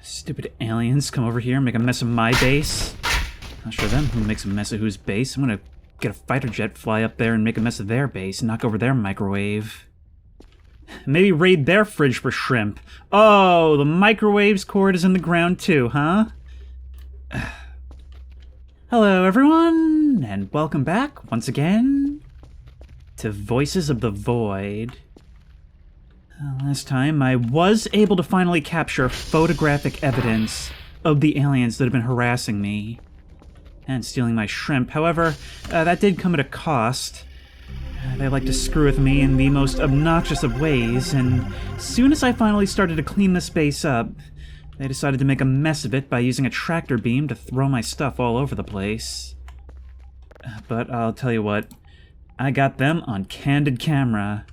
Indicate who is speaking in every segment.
Speaker 1: Stupid aliens come over here and make a mess of my base. I'll show them who makes a mess of whose base. I'm gonna get a fighter jet, fly up there and make a mess of their base, knock over their microwave. Maybe raid their fridge for shrimp. Oh, the microwave's cord is in the ground too, huh? Hello everyone, and welcome back once again to Voices of the Void. Last time I was able to finally capture photographic evidence of the aliens that have been harassing me and stealing my shrimp. However, that did come at a cost. They like to screw with me in the most obnoxious of ways, and as soon as I finally started to clean this base up, they decided to make a mess of it by using a tractor beam to throw my stuff all over the place. But I'll tell you what, I got them on candid camera.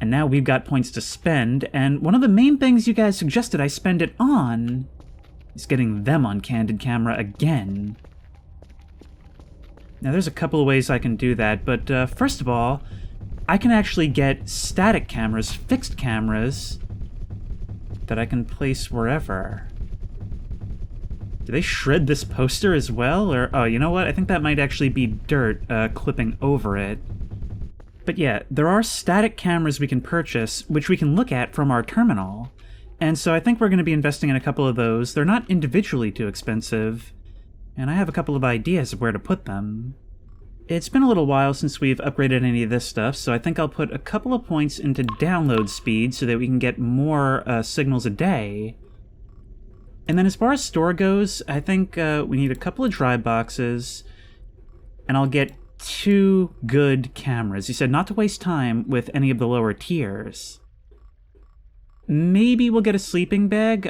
Speaker 1: And now we've got points to spend, and one of the main things you guys suggested I spend it on is getting them on candid camera again. Now there's a couple of ways I can do that, but first of all, I can actually get static cameras, fixed cameras, that I can place wherever. Do they shred this poster as well? Or, oh, you know what? I think that might actually be dirt clipping over it. But yeah, there are static cameras we can purchase, which we can look at from our terminal. And so I think we're going to be investing in a couple of those. They're not individually too expensive, and I have a couple of ideas of where to put them. It's been a little while since we've upgraded any of this stuff, so I think I'll put a couple of points into download speed so that we can get more signals a day. And then as far as store goes, I think we need a couple of dry boxes, and I'll get 2 good cameras. You said not to waste time with any of the lower tiers. Maybe we'll get a sleeping bag.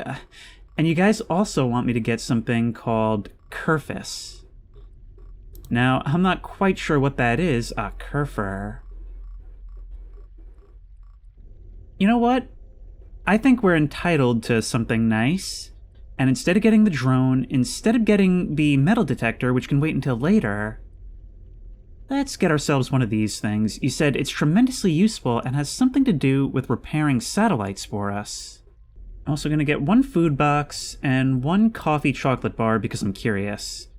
Speaker 1: And you guys also want me to get something called Kerfus. Now, I'm not quite sure what that is. Kerfer. You know what? I think we're entitled to something nice. And instead of getting the drone, instead of getting the metal detector, which can wait until later, let's get ourselves one of these things. You said it's tremendously useful and has something to do with repairing satellites for us. I'm also going to get 1 food box and 1 coffee chocolate bar because I'm curious.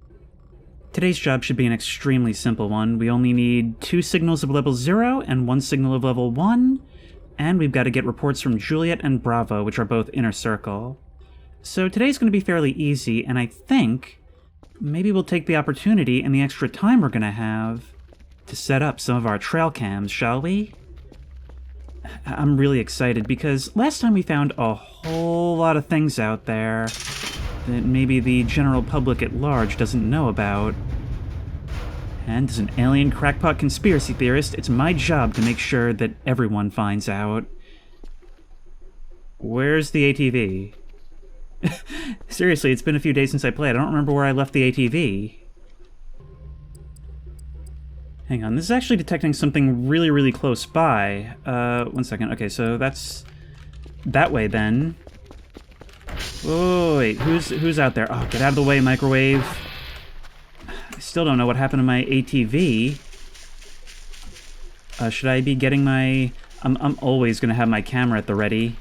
Speaker 1: Today's job should be an extremely simple one. We only need 2 signals of level 0 and 1 signal of level 1, and we've got to get reports from Juliet and Bravo, which are both inner circle. So today's going to be fairly easy, and I think maybe we'll take the opportunity and the extra time we're going to have to set up some of our trail cams, shall we? I'm really excited because last time we found a whole lot of things out there that maybe the general public at large doesn't know about. And as an alien crackpot conspiracy theorist, it's my job to make sure that everyone finds out. Where's the ATV? Seriously, it's been a few days since I played. I don't remember where I left the ATV. Hang on, this is actually detecting something really, really close by. 1 second. Okay, so that's that way then. Oh, wait, who's out there? Oh, get out of the way, microwave. I still don't know what happened to my ATV. Should I be getting my... I'm always gonna have my camera at the ready.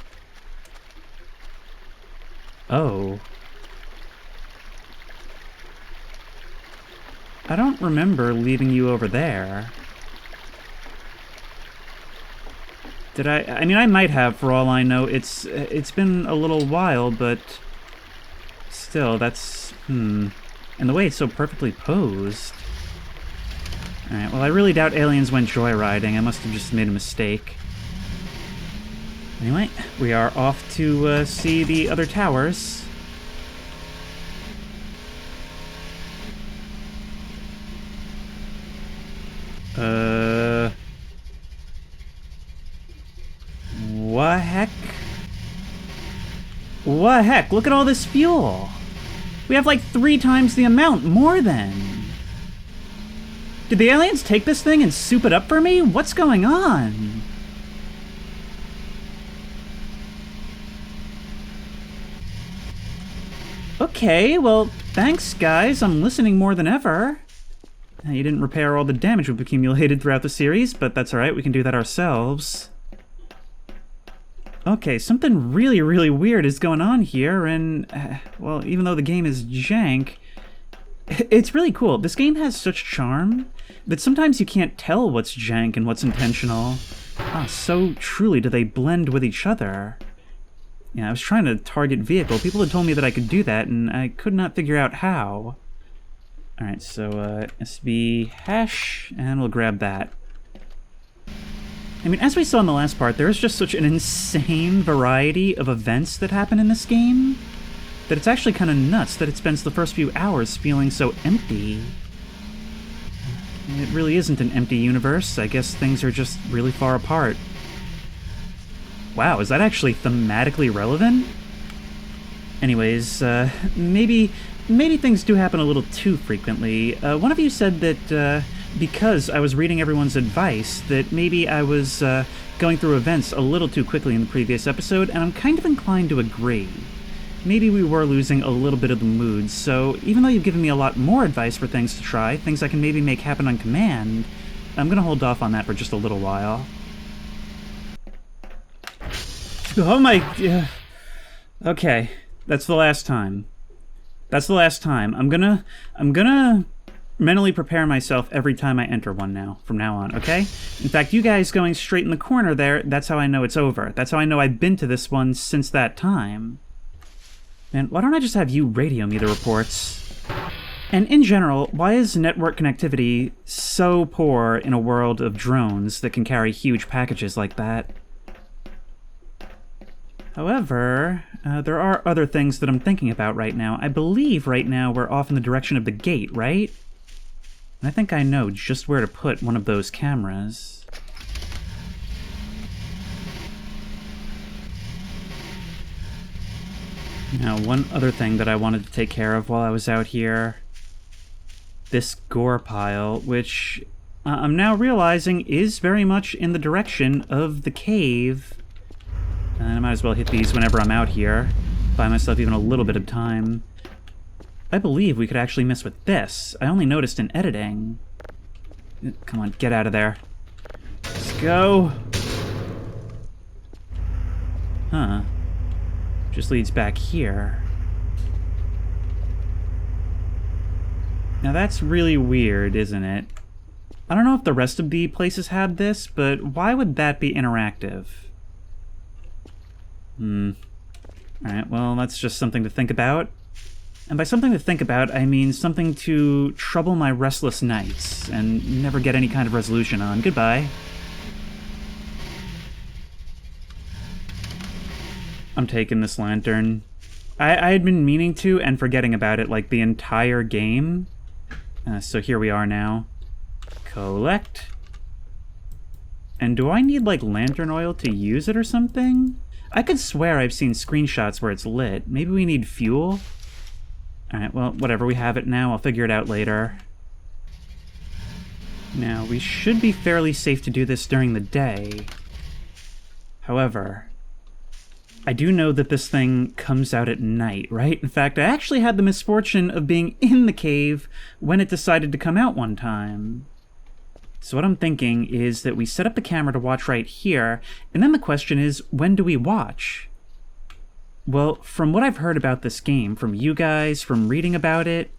Speaker 1: Oh. I don't remember leaving you over there. Did I? I mean, I might have, for all I know. It's been a little while, but still, that's... And the way it's so perfectly posed. Alright, well, I really doubt aliens went joyriding. I must have just made a mistake. Anyway, we are off to see the other towers. What heck? What heck? Look at all this fuel! We have like 3 times the amount, more than! Did the aliens take this thing and soup it up for me? What's going on? Okay, well, thanks guys, I'm listening more than ever. You didn't repair all the damage we've accumulated throughout the series, but that's alright, we can do that ourselves. Okay, something really, really weird is going on here, and, well, even though the game is jank, it's really cool. This game has such charm that sometimes you can't tell what's jank and what's intentional. Ah, so truly do they blend with each other. Yeah, I was trying to target vehicle. People had told me that I could do that, and I could not figure out how. Alright, so, SB hash, and we'll grab that. I mean, as we saw in the last part, there is just such an insane variety of events that happen in this game that it's actually kind of nuts that it spends the first few hours feeling so empty. It really isn't an empty universe. I guess things are just really far apart. Wow, is that actually thematically relevant? Anyways, maybe things do happen a little too frequently. One of you said that, because I was reading everyone's advice, that maybe I was going through events a little too quickly in the previous episode, and I'm kind of inclined to agree. Maybe we were losing a little bit of the mood, so even though you've given me a lot more advice for things to try, things I can maybe make happen on command, I'm gonna hold off on that for just a little while. Oh my... Okay, that's the last time. That's the last time. I'm gonna mentally prepare myself every time I enter one now, from now on, okay? In fact, you guys going straight in the corner there, that's how I know it's over. That's how I know I've been to this one since that time. Man, why don't I just have you radio me the reports? And in general, why is network connectivity so poor in a world of drones that can carry huge packages like that? However, there are other things that I'm thinking about right now. I believe right now we're off in the direction of the gate, right? And I think I know just where to put one of those cameras. Now, one other thing that I wanted to take care of while I was out here. This gore pile, which I'm now realizing is very much in the direction of the cave. And I might as well hit these whenever I'm out here. Buy myself even a little bit of time. I believe we could actually mess with this. I only noticed in editing. Come on, get out of there. Let's go. Huh. Just leads back here. Now that's really weird, isn't it? I don't know if the rest of the places had this, but why would that be interactive? Alright, well, that's just something to think about. And by something to think about, I mean something to trouble my restless nights and never get any kind of resolution on. Goodbye. I'm taking this lantern. I had been meaning to and forgetting about it like the entire game. So here we are now. Collect. And do I need like lantern oil to use it or something? I could swear I've seen screenshots where it's lit. Maybe we need fuel? Alright, well, whatever, we have it now. I'll figure it out later. Now, we should be fairly safe to do this during the day. However, I do know that this thing comes out at night, right? In fact, I actually had the misfortune of being in the cave when it decided to come out one time. So what I'm thinking is that we set up the camera to watch right here, and then the question is, when do we watch? Well, from what I've heard about this game, from you guys, from reading about it,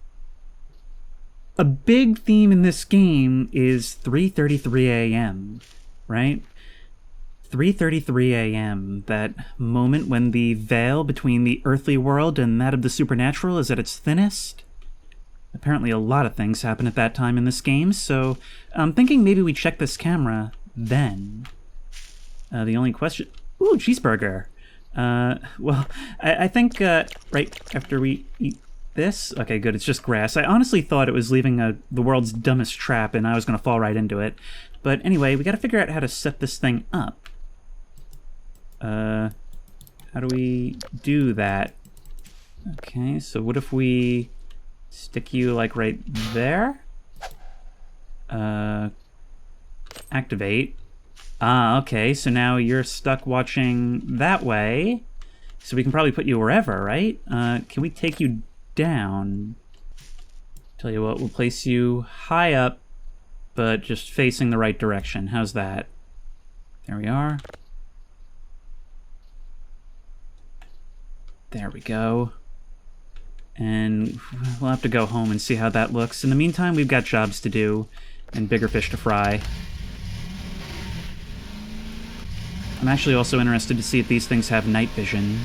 Speaker 1: a big theme in this game is 3:33 a.m., right? 3:33 a.m., that moment when the veil between the earthly world and that of the supernatural is at its thinnest. Apparently a lot of things happen at that time in this game, so I'm thinking maybe we check this camera then. The only question... Ooh, cheeseburger! Well, I think, right after we eat this... Okay, good, it's just grass. I honestly thought it was leaving the world's dumbest trap and I was gonna fall right into it. But anyway, we gotta figure out how to set this thing up. How do we do that? Okay, so what if we stick you, like, right there? Activate. Ah, okay, so now you're stuck watching that way. So we can probably put you wherever, right? Can we take you down? Tell you what, we'll place you high up, but just facing the right direction. How's that? There we are. There we go. And we'll have to go home and see how that looks. In the meantime, we've got jobs to do and bigger fish to fry. I'm actually also interested to see if these things have night vision.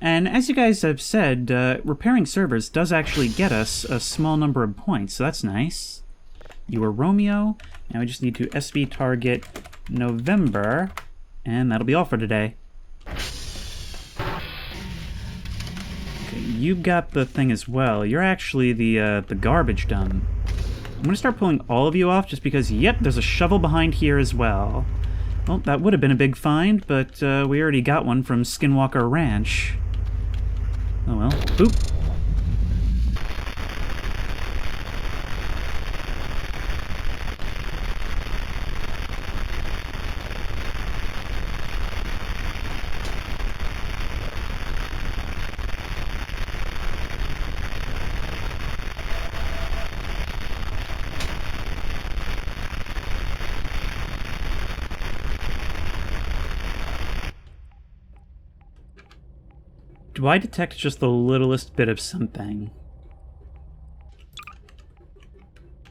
Speaker 1: And as you guys have said, repairing servers does actually get us a small number of points, so that's nice. You are Romeo, and we just need to SV target November, and that'll be all for today. Okay, you've got the thing as well. You're actually the garbage dump. I'm gonna start pulling all of you off just because, yep, there's a shovel behind here as well. Well, that would have been a big find, but we already got one from Skinwalker Ranch. Oh well. Oop. Do I detect just the littlest bit of something?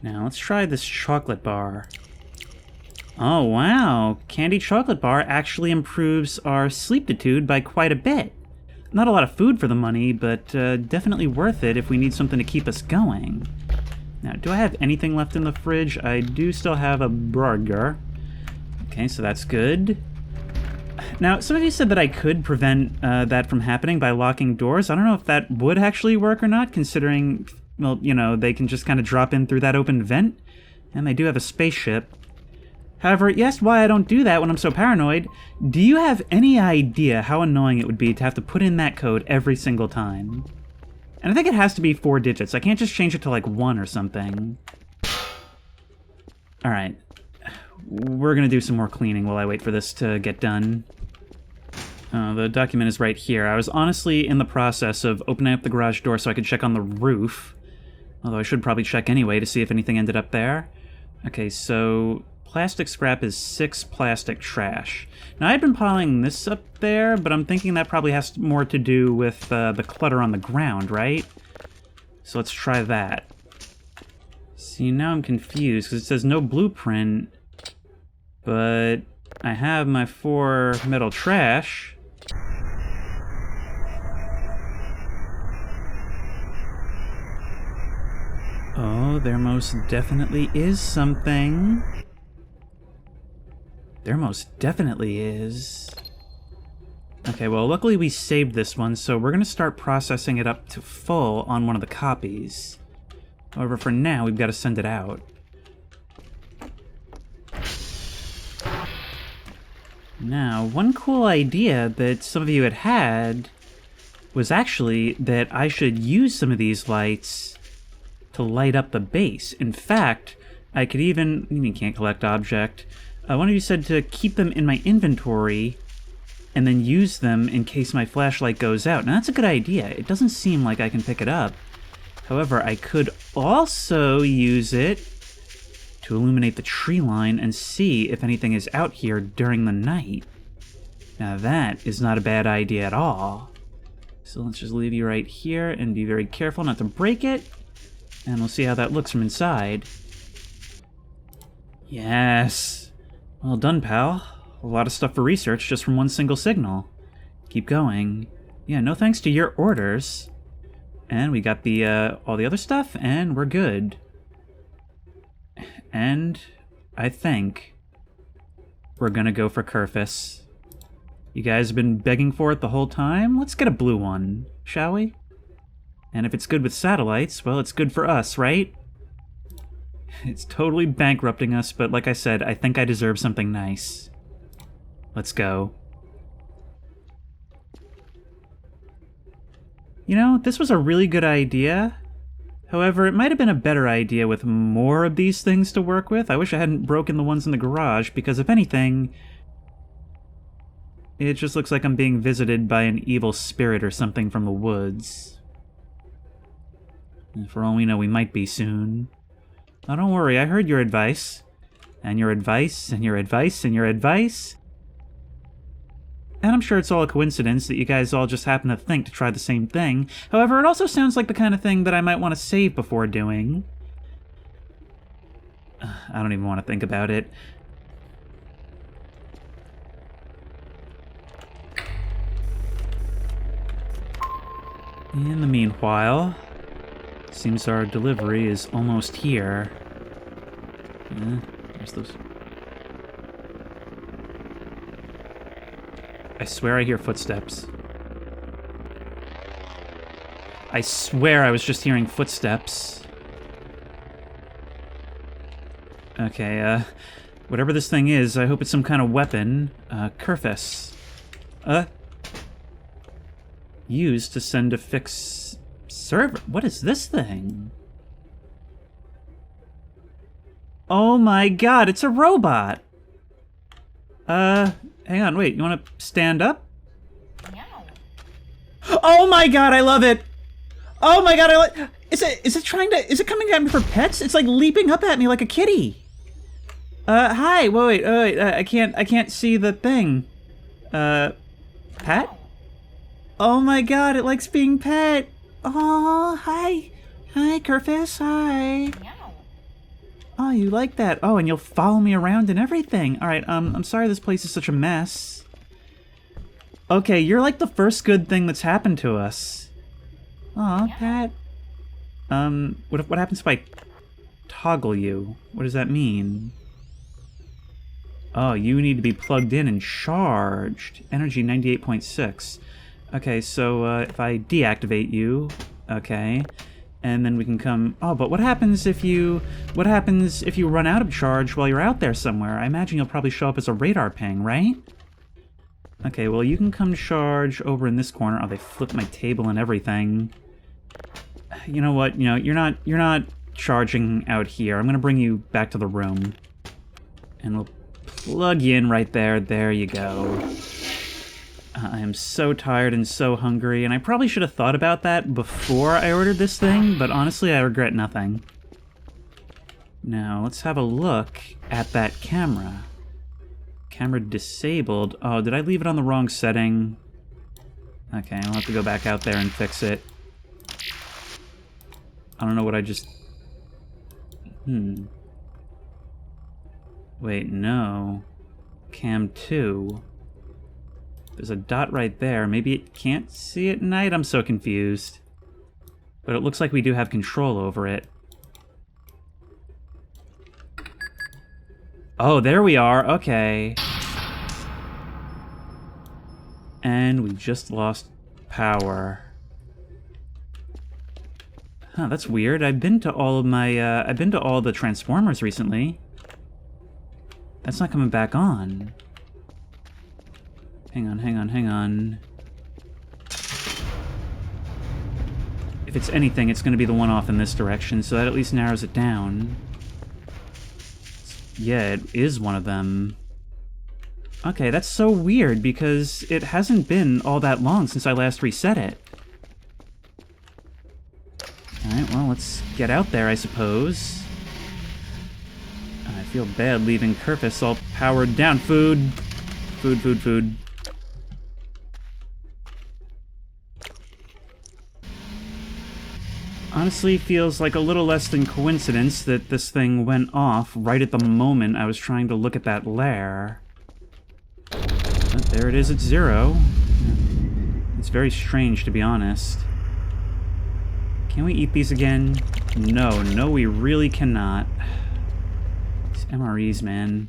Speaker 1: Now, let's try this chocolate bar. Oh, wow. Candy chocolate bar actually improves our sleeptitude by quite a bit. Not a lot of food for the money, but definitely worth it if we need something to keep us going. Now, do I have anything left in the fridge? I do still have a burger. Okay, so that's good. Now, some of you said that I could prevent that from happening by locking doors. I don't know if that would actually work or not, considering, well, you know, they can just kind of drop in through that open vent, and they do have a spaceship. However, you asked why I don't do that when I'm so paranoid. Do you have any idea how annoying it would be to have to put in that code every single time? And I think it has to be 4 digits. I can't just change it to, like, 1 or something. Alright. We're gonna do some more cleaning while I wait for this to get done. The document is right here. I was honestly in the process of opening up the garage door so I could check on the roof. Although I should probably check anyway to see if anything ended up there. Okay, so plastic scrap is 6 plastic trash. Now, I've been piling this up there, but I'm thinking that probably has more to do with the clutter on the ground, right? So let's try that. See, now I'm confused, because it says no blueprint, but I have my 4 metal trash. Oh, there most definitely is something. There most definitely is. Okay, well, luckily we saved this one, so we're going to start processing it up to full on one of the copies. However, for now, we've got to send it out. Now, one cool idea that some of you had was actually that I should use some of these lights to light up the base. In fact, I could even... What do you mean can't collect object? One of you said to keep them in my inventory and then use them in case my flashlight goes out. Now, that's a good idea. It doesn't seem like I can pick it up. However, I could also use it to illuminate the tree line and see if anything is out here during the night. Now, that is not a bad idea at all. So let's just leave you right here and be very careful not to break it. And we'll see how that looks from inside. Yes. Well done, pal. A lot of stuff for research just from one single signal. Keep going. Yeah, no thanks to your orders. And we got the all the other stuff, and we're good. And I think we're gonna go for Kerfus. You guys have been begging for it the whole time? Let's get a blue one, shall we? And if it's good with satellites, well, it's good for us, right? It's totally bankrupting us, but like I said, I think I deserve something nice. Let's go. You know, this was a really good idea. However, it might have been a better idea with more of these things to work with. I wish I hadn't broken the ones in the garage, because if anything, it just looks like I'm being visited by an evil spirit or something from the woods. And for all we know, we might be soon. Now, don't worry, I heard your advice. And your advice, and your advice, and your advice. And I'm sure it's all a coincidence that you guys all just happen to think to try the same thing. However, it also sounds like the kind of thing that I might want to save before doing. I don't even want to think about it. In the meanwhile, seems our delivery is almost here. There's those. I swear I hear footsteps. I swear I was just hearing footsteps. Okay, whatever this thing is, I hope it's some kind of weapon. Kerfus. Used to send a fix server. What is this thing? Oh my god, it's a robot! Hang on, wait, you wanna stand up?
Speaker 2: No.
Speaker 1: Oh my god, I love it! Oh my god, is it coming at me for pets? It's like leaping up at me like a kitty. Hi, wait, I can't see the thing. Pat? Oh my god, it likes being pet. Oh, hi. Hi, Kerfus, hi.
Speaker 2: No.
Speaker 1: Oh, you like that? Oh, and you'll follow me around and everything. All right, I'm sorry this place is such a mess. Okay, you're like the first good thing that's happened to us. Aw, Pat. What happens if I toggle you? What does that mean? Oh, you need to be plugged in and charged. Energy 98.6. Okay, so if I deactivate you, okay, and then we can come. Oh, but what happens if you run out of charge while you're out there somewhere? I imagine you'll probably show up as a radar ping, right? Okay, well you can come charge over in this corner. Oh, they flipped my table and everything. You know what? You know, you're not charging out here. I'm gonna bring you back to the room, and we'll plug you in right there. There you go. I am so tired and so hungry, and I probably should have thought about that before I ordered this thing, but honestly, I regret nothing. Now, let's have a look at that camera. Camera disabled. Oh, did I leave it on the wrong setting? Okay, I'll have to go back out there and fix it. I don't know what I just... Wait, no. Cam 2. There's a dot right there. Maybe it can't see at night? I'm so confused. But it looks like we do have control over it. Oh, there we are. Okay. And we just lost power. Huh, that's weird. I've been to all of my, I've been to all the Transformers recently. That's not coming back on. Hang on. If it's anything, it's going to be the one off in this direction, so that at least narrows it down. Yeah, it is one of them. Okay, that's so weird, because it hasn't been all that long since I last reset it. Alright, well, let's get out there, I suppose. I feel bad leaving Kerfus all powered down. Food. Food. Honestly, feels like a little less than coincidence that this thing went off right at the moment I was trying to look at that lair. But there it is at 0. It's very strange, to be honest. Can we eat these again? No, we really cannot. These MREs, man.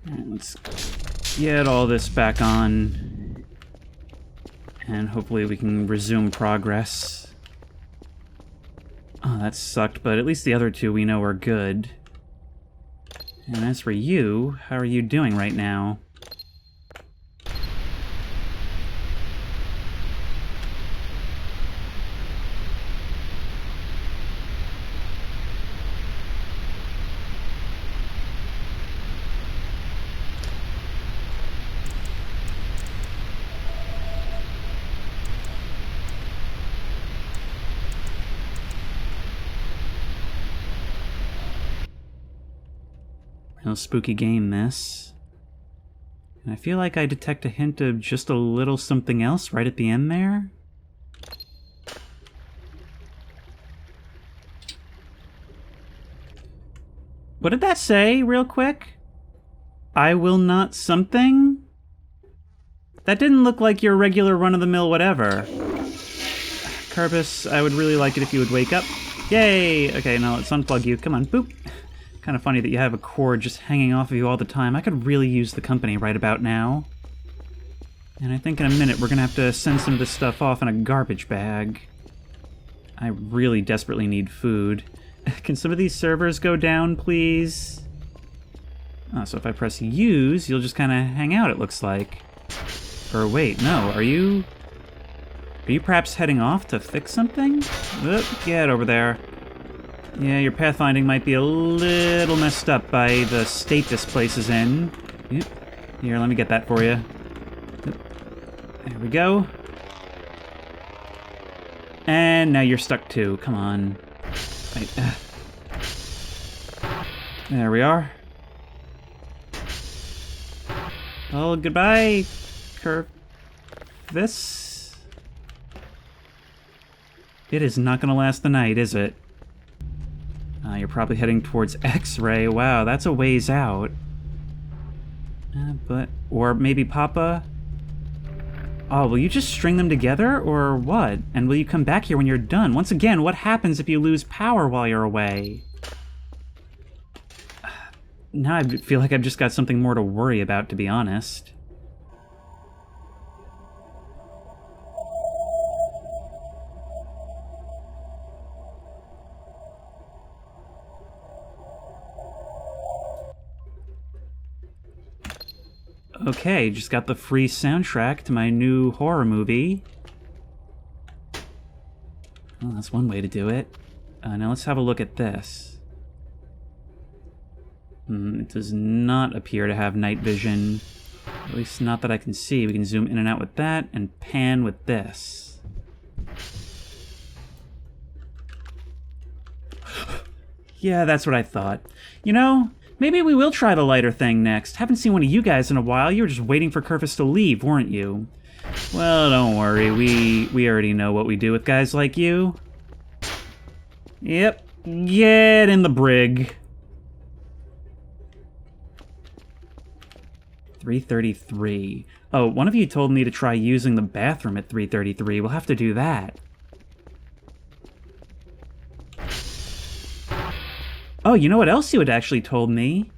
Speaker 1: Alright, let's get all this back on. And hopefully we can resume progress. Oh, that sucked, but at least the other two we know are good. And as for you, how are you doing right now? Real spooky game, this. I feel like I detect a hint of just a little something else right at the end there. What did that say, real quick? I will not something? That didn't look like your regular run-of-the-mill whatever. Carbus, I would really like it if you would wake up. Yay! Okay, now let's unplug you. Come on, boop. Kind of funny that you have a cord just hanging off of you all the time. I could really use the company right about now. And I think in a minute we're gonna have to send some of this stuff off in a garbage bag. I really desperately need food. Can some of these servers go down, please? Oh, so if I press use, you'll just kind of hang out, it looks like. Or wait, no, are you perhaps heading off to fix something? Get over there. Yeah, your pathfinding might be a little messed up by the state this place is in. Yep. Here, let me get that for you. Yep. There we go. And now you're stuck too. Come on. Wait. There we are. Well, goodbye, This. It is not going to last the night, is it? You're probably heading towards X-ray. Wow, that's a ways out. Or maybe Papa? Oh, will you just string them together, or what? And will you come back here when you're done? Once again, what happens if you lose power while you're away? Now I feel like I've just got something more to worry about, to be honest. Okay, just got the free soundtrack to my new horror movie. Well, that's one way to do it. Now let's have a look at this. It does not appear to have night vision. At least not that I can see. We can zoom in and out with that, and pan with this. Yeah, that's what I thought. You know, maybe we will try the lighter thing next. Haven't seen one of you guys in a while. You were just waiting for Kerfus to leave, weren't you? Well, don't worry. We already know what we do with guys like you. Yep. Get in the brig. 333. Oh, one of you told me to try using the bathroom at 333. We'll have to do that. Oh, you know what else you had actually told me?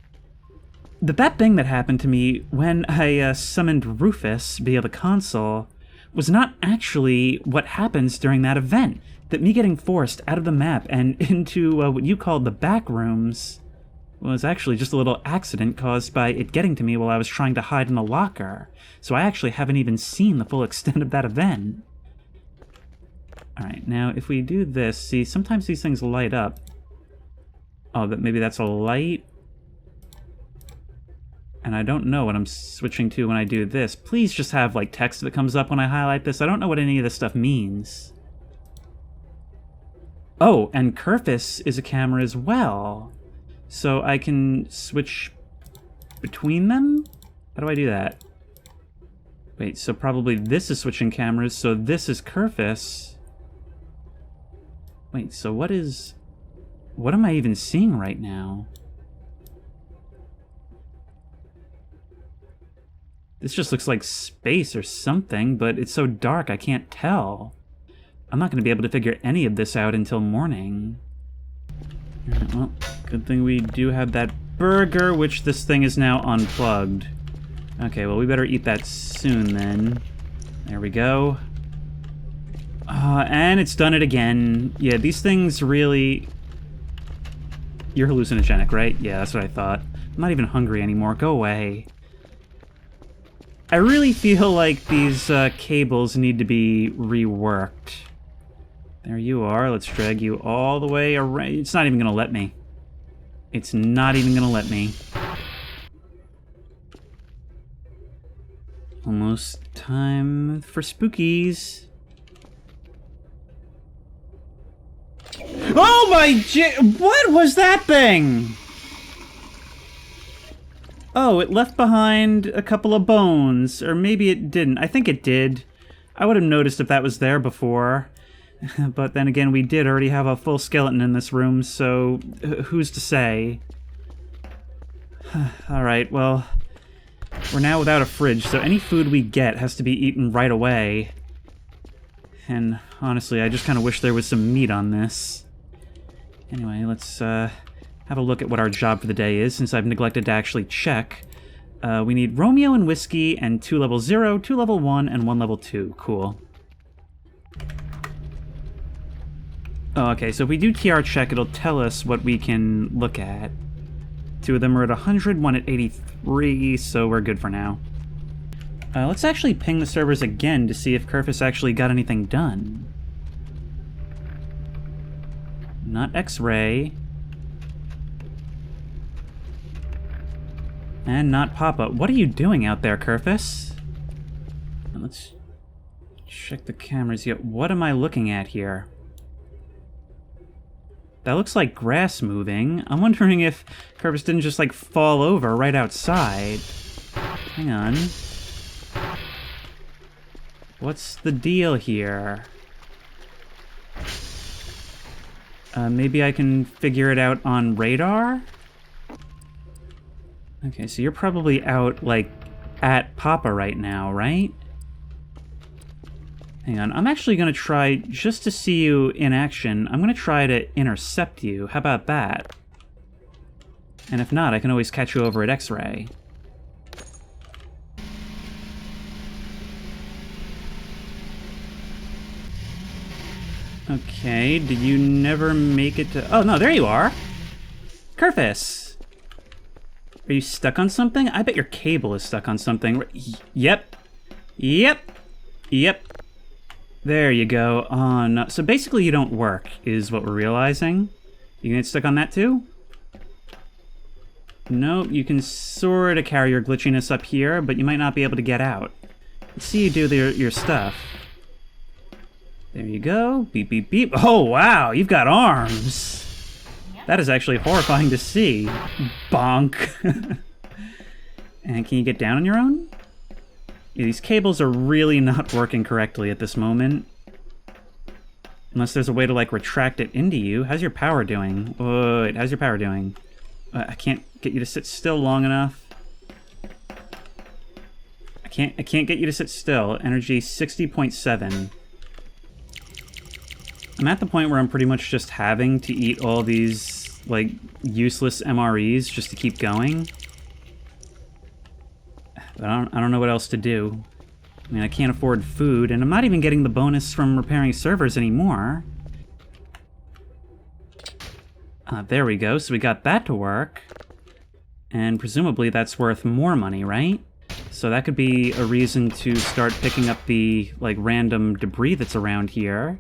Speaker 1: That thing that happened to me when I summoned Rufus via the console was not actually what happens during that event. That me getting forced out of the map and into what you called the back rooms was actually just a little accident caused by it getting to me while I was trying to hide in a locker. So I actually haven't even seen the full extent of that event. Alright, now if we do this, see, sometimes these things light up. Oh, but maybe that's a light? And I don't know what I'm switching to when I do this. Please just have, like, text that comes up when I highlight this. I don't know what any of this stuff means. Oh, and Kerfus is a camera as well. So I can switch between them? How do I do that? Wait, so probably this is switching cameras, so this is Kerfus. Wait, so what am I even seeing right now? This just looks like space or something, but it's so dark I can't tell. I'm not going to be able to figure any of this out until morning. Alright, well, good thing we do have that burger, which this thing is now unplugged. Okay, well, we better eat that soon then. There we go. And it's done it again. Yeah, these things really... You're hallucinogenic, right? Yeah, that's what I thought. I'm not even hungry anymore. Go away. I really feel like these cables need to be reworked. There you are. Let's drag you all the way around. It's not even going to let me. It's not even going to let me. Almost time for spookies. Oh my what was that thing? Oh, it left behind a couple of bones. Or maybe it didn't. I think it did. I would have noticed if that was there before. But then again, we did already have a full skeleton in this room, so who's to say? Alright, well, we're now without a fridge, so any food we get has to be eaten right away. And honestly, I just kind of wish there was some meat on this. Anyway, let's have a look at what our job for the day is, since I've neglected to actually check. We need Romeo and Whiskey, and 2 level 0, 2 level 1, and 1 level 2. Cool. Oh, okay, so if we do TR check, it'll tell us what we can look at. 2 of them are at 100, 1 at 83, so we're good for now. Let's actually ping the servers again to see if Kerfus actually got anything done. Not X-ray. And not Papa. What are you doing out there, Kerfus? Let's check the cameras. Yeah, what am I looking at here? That looks like grass moving. I'm wondering if Kerfus didn't just, like, fall over right outside. Hang on. What's the deal here? Maybe I can figure it out on radar? Okay, so you're probably out, like, at Papa right now, right? Hang on, I'm actually going to try, just to see you in action, I'm going to try to intercept you. How about that? And if not, I can always catch you over at X-ray. Okay, did you never make it to... Oh, no, there you are! Kerfus! Are you stuck on something? I bet your cable is stuck on something. Yep. Yep. Yep. There you go. Oh, no. So basically you don't work, is what we're realizing. You can get stuck on that too? Nope, you can sort of carry your glitchiness up here, but you might not be able to get out. Let's see you do your stuff. There you go. Beep, beep, beep. Oh, wow, you've got arms. That is actually horrifying to see. Bonk. And can you get down on your own? Yeah, these cables are really not working correctly at this moment. Unless there's a way to, like, retract it into you. How's your power doing? Wait, how's your power doing? I can't get you to sit still long enough. I can't get you to sit still. Energy 60.7. I'm at the point where I'm pretty much just having to eat all these, like, useless MREs just to keep going. But I don't know what else to do. I mean, I can't afford food, and I'm not even getting the bonus from repairing servers anymore. There we go, so we got that to work. And presumably that's worth more money, right? So that could be a reason to start picking up the, like, random debris that's around here.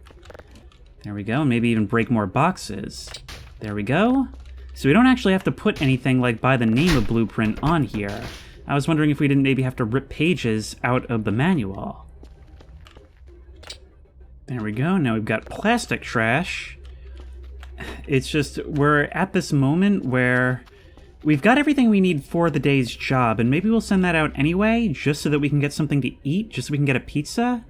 Speaker 1: There we go, maybe even break more boxes. There we go. So we don't actually have to put anything, like, by the name of Blueprint on here. I was wondering if we didn't maybe have to rip pages out of the manual. There we go, now we've got plastic trash. It's just, we're at this moment where we've got everything we need for the day's job, and maybe we'll send that out anyway, just so that we can get something to eat, just so we can get a pizza.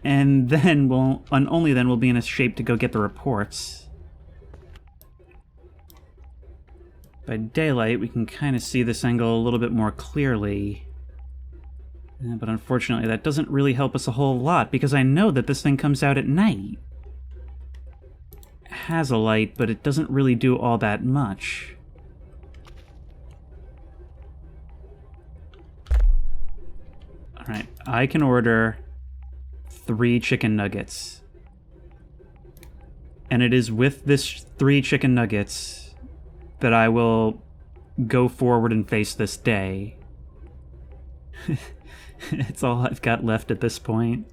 Speaker 1: And then only then we'll be in a shape to go get the reports. By daylight, we can kind of see this angle a little bit more clearly. But unfortunately, that doesn't really help us a whole lot, because I know that this thing comes out at night. It has a light, but it doesn't really do all that much. Alright, I can order 3 chicken nuggets. And it is with this 3 chicken nuggets that I will go forward and face this day. It's all I've got left at this point.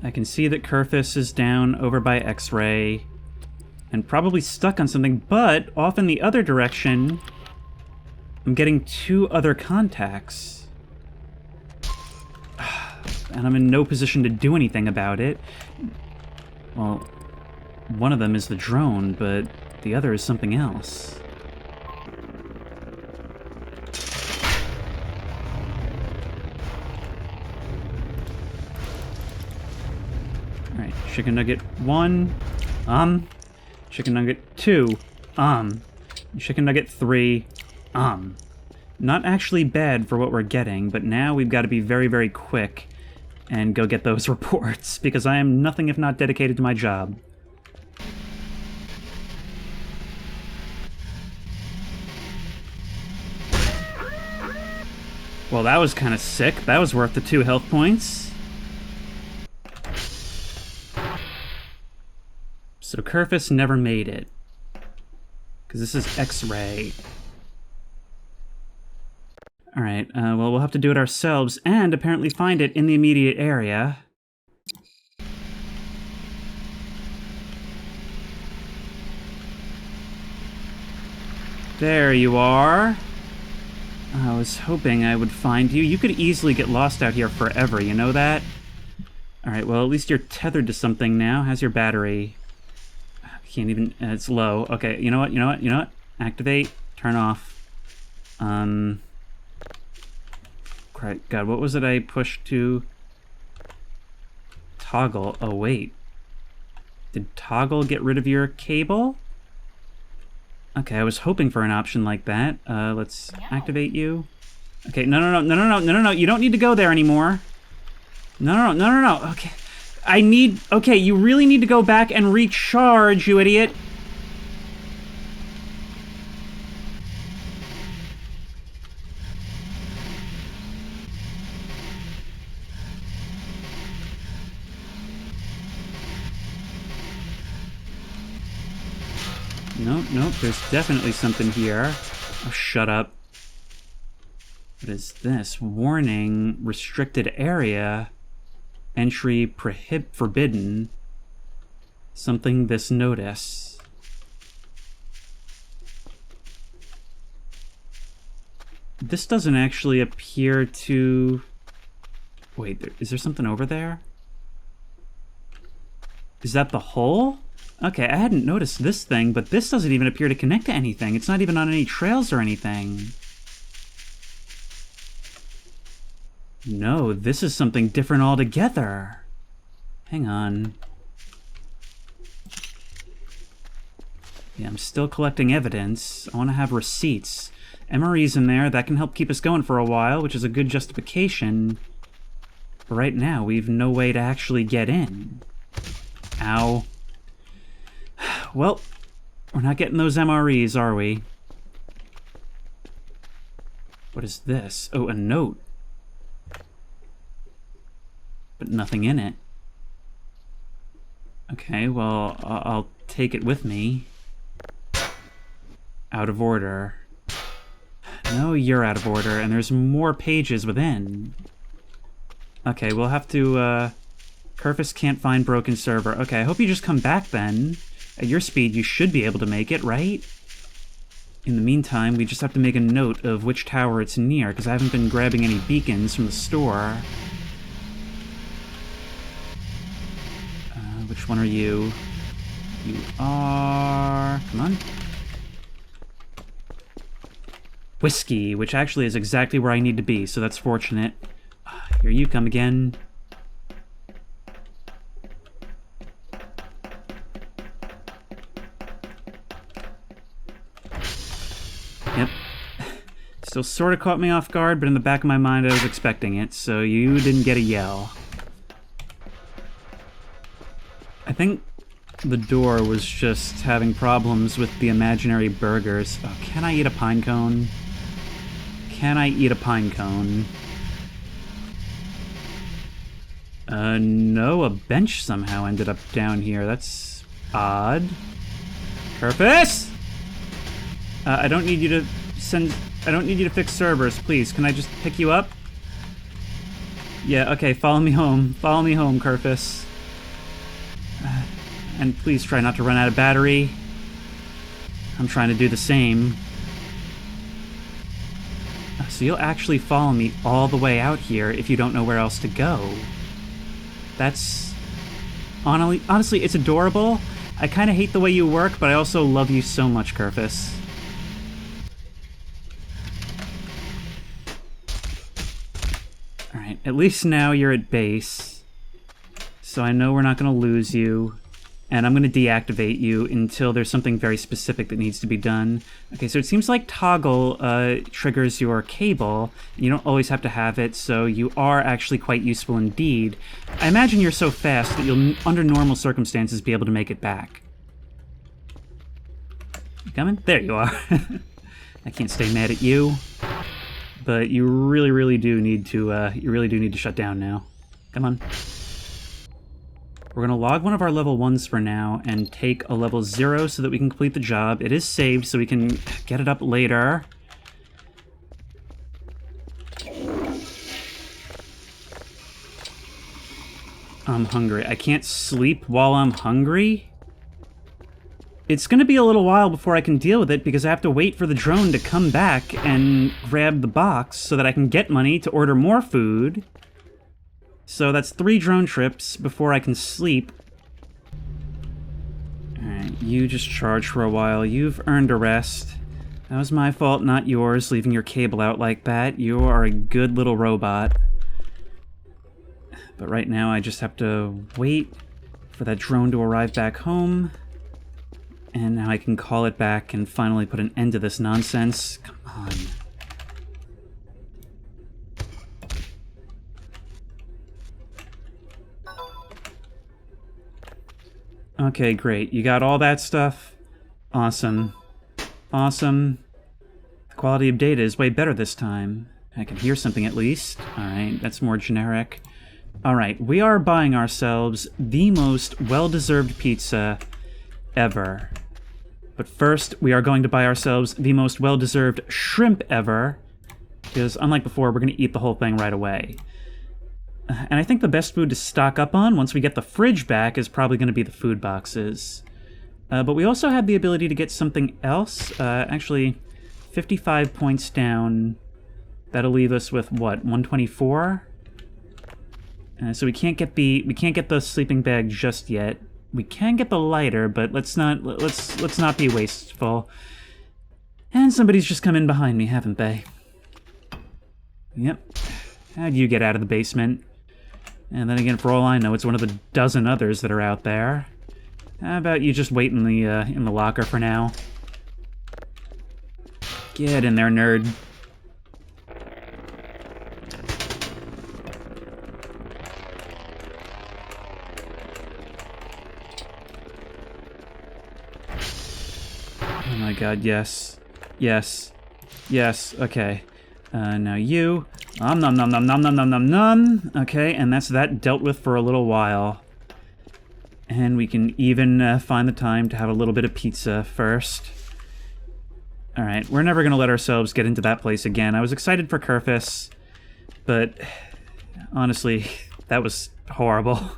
Speaker 1: I can see that Kerfus is down over by X-ray, and probably stuck on something, but off in the other direction, I'm getting 2 other contacts. And I'm in no position to do anything about it. Well, one of them is the drone, but the other is something else. Alright, chicken nugget 1, chicken nugget 2, chicken nugget 3, Not actually bad for what we're getting, but now we've got to be very, very quick and go get those reports, because I am nothing if not dedicated to my job. Well, that was kind of sick. That was worth the 2 health points. So Kerfus never made it. Because this is X-ray. Alright, well, we'll have to do it ourselves, and apparently find it in the immediate area. There you are. I was hoping I would find you. You could easily get lost out here forever, you know that? Alright, well, at least you're tethered to something now. How's your battery? Can't even... it's low. Okay, you know what? Activate. Turn off. God, what was it I pushed to? Toggle. Oh, wait. Did toggle get rid of your cable? Okay, I was hoping for an option like that. Let's activate you. Okay, no, you don't need to go there anymore. No. Okay. Okay, you really need to go back and recharge, you idiot. Nope, there's definitely something here. Oh, shut up. What is this? Warning, restricted area. Entry forbidden. Something this notice. This doesn't actually appear to... Wait, is there something over there? Is that the hole? Okay, I hadn't noticed this thing, but this doesn't even appear to connect to anything. It's not even on any trails or anything. No, this is something different altogether. Hang on. Yeah, I'm still collecting evidence. I want to have receipts. MRE's in there. That can help keep us going for a while, which is a good justification. But right now, we've no way to actually get in. Ow. Well, we're not getting those MREs, are we? What is this? Oh, a note. But nothing in it. Okay, well, I'll take it with me. Out of order. No, you're out of order, and there's more pages within. Okay, we'll have to, Kerfus can't find broken server. Okay, I hope you just come back then. At your speed, you should be able to make it, right? In the meantime, we just have to make a note of which tower it's near, because I haven't been grabbing any beacons from the store. Which one are you? You are... Come on. Whiskey, which actually is exactly where I need to be, so that's fortunate. Here you come again. Yep. Still sort of caught me off guard, but in the back of my mind I was expecting it, so you didn't get a yell. I think the door was just having problems with the imaginary burgers. Oh, can I eat a pine cone? Can I eat a pine cone? No, a bench somehow ended up down here. That's odd. Kerfus! I don't need you to fix servers, please. Can I just pick you up? Yeah, okay, follow me home. Follow me home, Kerfus. And please try not to run out of battery. I'm trying to do the same. So you'll actually follow me all the way out here if you don't know where else to go. That's... Honestly, it's adorable, I kind of hate the way you work, but I also love you so much, Kerfus. Alright, at least now you're at base. So I know we're not going to lose you. And I'm going to deactivate you until there's something very specific that needs to be done. Okay, so it seems like toggle triggers your cable. You don't always have to have it, so you are actually quite useful indeed. I imagine you're so fast that you'll, under normal circumstances, be able to make it back. You coming? There you are. I can't stay mad at you. But you really do need to shut down now. Come on. We're going to log one of our level 1s for now and take a level 0 so that we can complete the job. It is saved so we can get it up later. I'm hungry. I can't sleep while I'm hungry? It's going to be a little while before I can deal with it because I have to wait for the drone to come back and grab the box so that I can get money to order more food. So that's 3 drone trips before I can sleep. Alright, you just charge for a while. You've earned a rest. That was my fault, not yours, leaving your cable out like that. You are a good little robot. But right now I just have to wait for that drone to arrive back home. And now I can call it back and finally put an end to this nonsense. Come on. Okay, great. You got all that stuff? Awesome. Awesome. The quality of data is way better this time. I can hear something at least. Alright, that's more generic. Alright, we are buying ourselves the most well-deserved pizza ever. But first, we are going to buy ourselves the most well-deserved shrimp ever. Because, unlike before, we're going to eat the whole thing right away. And I think the best food to stock up on once we get the fridge back is probably going to be the food boxes. But we also have the ability to get something else. Actually, 55 points down. That'll leave us with what, 124? So we can't get the sleeping bag just yet. We can get the lighter, but let's not be wasteful. And somebody's just come in behind me, haven't they? Yep. How'd you get out of the basement? And then again, for all I know, it's one of the dozen others that are out there. How about you just wait in the locker for now? Get in there, nerd. Oh my god, yes. Yes. Yes, okay. Now you. Nom nom nom nom nom nom nom nom nom. Okay, and that's that dealt with for a little while. And we can even find the time to have a little bit of pizza first. Alright, we're never going to let ourselves get into that place again. I was excited for Kerfus, but honestly, that was horrible.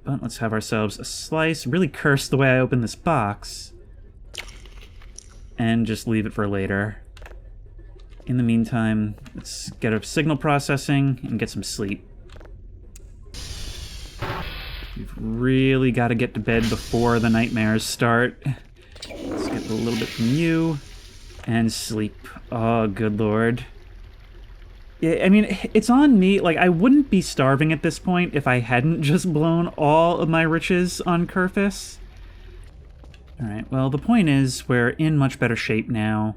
Speaker 1: But let's have ourselves a slice. Really curse the way I opened this box. And just leave it for later. In the meantime, let's get a signal processing and get some sleep. We've really got to get to bed before the nightmares start. Let's get a little bit from you. And sleep. Oh, good lord. Yeah, I mean, it's on me. Like, I wouldn't be starving at this point if I hadn't just blown all of my riches on Kerfus. Alright, well, the point is, we're in much better shape now,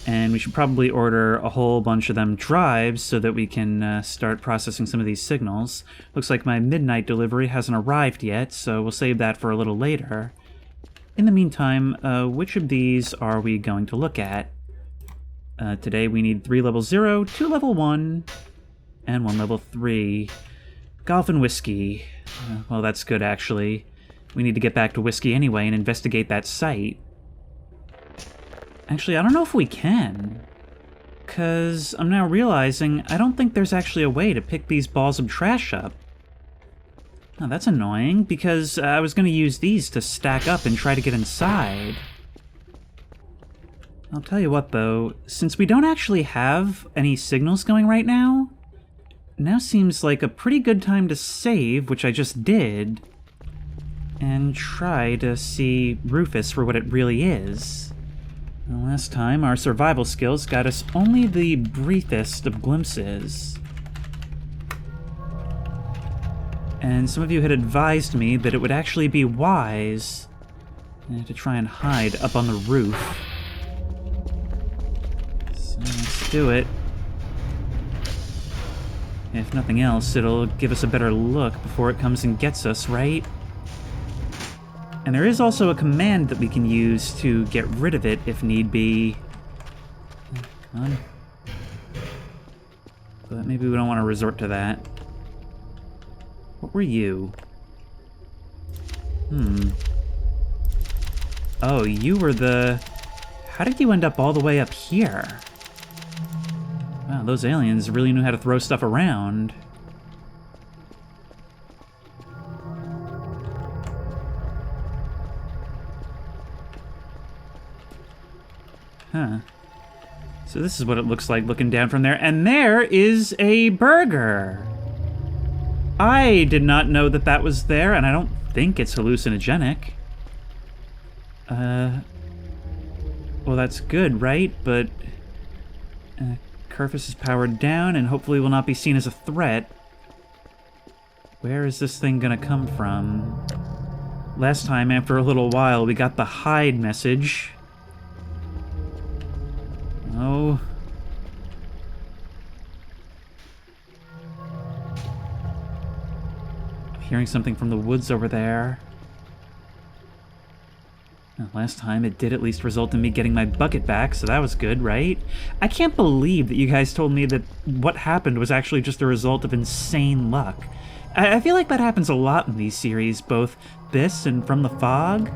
Speaker 1: and we should probably order a whole bunch of them drives so that we can start processing some of these signals. Looks like my midnight delivery hasn't arrived yet, so we'll save that for a little later. In the meantime, which of these are we going to look at? Today we need 3 level 0, 2 level 1, and 1 level 3. Golf and whiskey. Well, that's good, actually. We need to get back to whiskey anyway and investigate that site. Actually, I don't know if we can. Because I'm now realizing I don't think there's actually a way to pick these balls of trash up. Oh, that's annoying, because I was going to use these to stack up and try to get inside. I'll tell you what, though, since we don't actually have any signals going right now, now seems like a pretty good time to save, which I just did, and try to see Rufus for what it really is. Well, last time, our survival skills got us only the briefest of glimpses. And some of you had advised me that it would actually be wise to try and hide up on the roof. So let's do it. If nothing else, it'll give us a better look before it comes and gets us, right? And there is also a command that we can use to get rid of it if need be. Come on. But maybe we don't want to resort to that. What were you? Oh, you were the... How did you end up all the way up here? Wow, those aliens really knew how to throw stuff around. Huh. So this is what it looks like looking down from there. And there is a burger! I did not know that that was there, and I don't think it's hallucinogenic. Well, that's good, right? But... Kerfus is powered down, and hopefully will not be seen as a threat. Where is this thing gonna come from? Last time, after a little while, we got the hide message. Oh. I'm hearing something from the woods over there. Last time, it did at least result in me getting my bucket back, so that was good, right? I can't believe that you guys told me that what happened was actually just a result of insane luck. I feel like that happens a lot in these series, both this and From the Fog,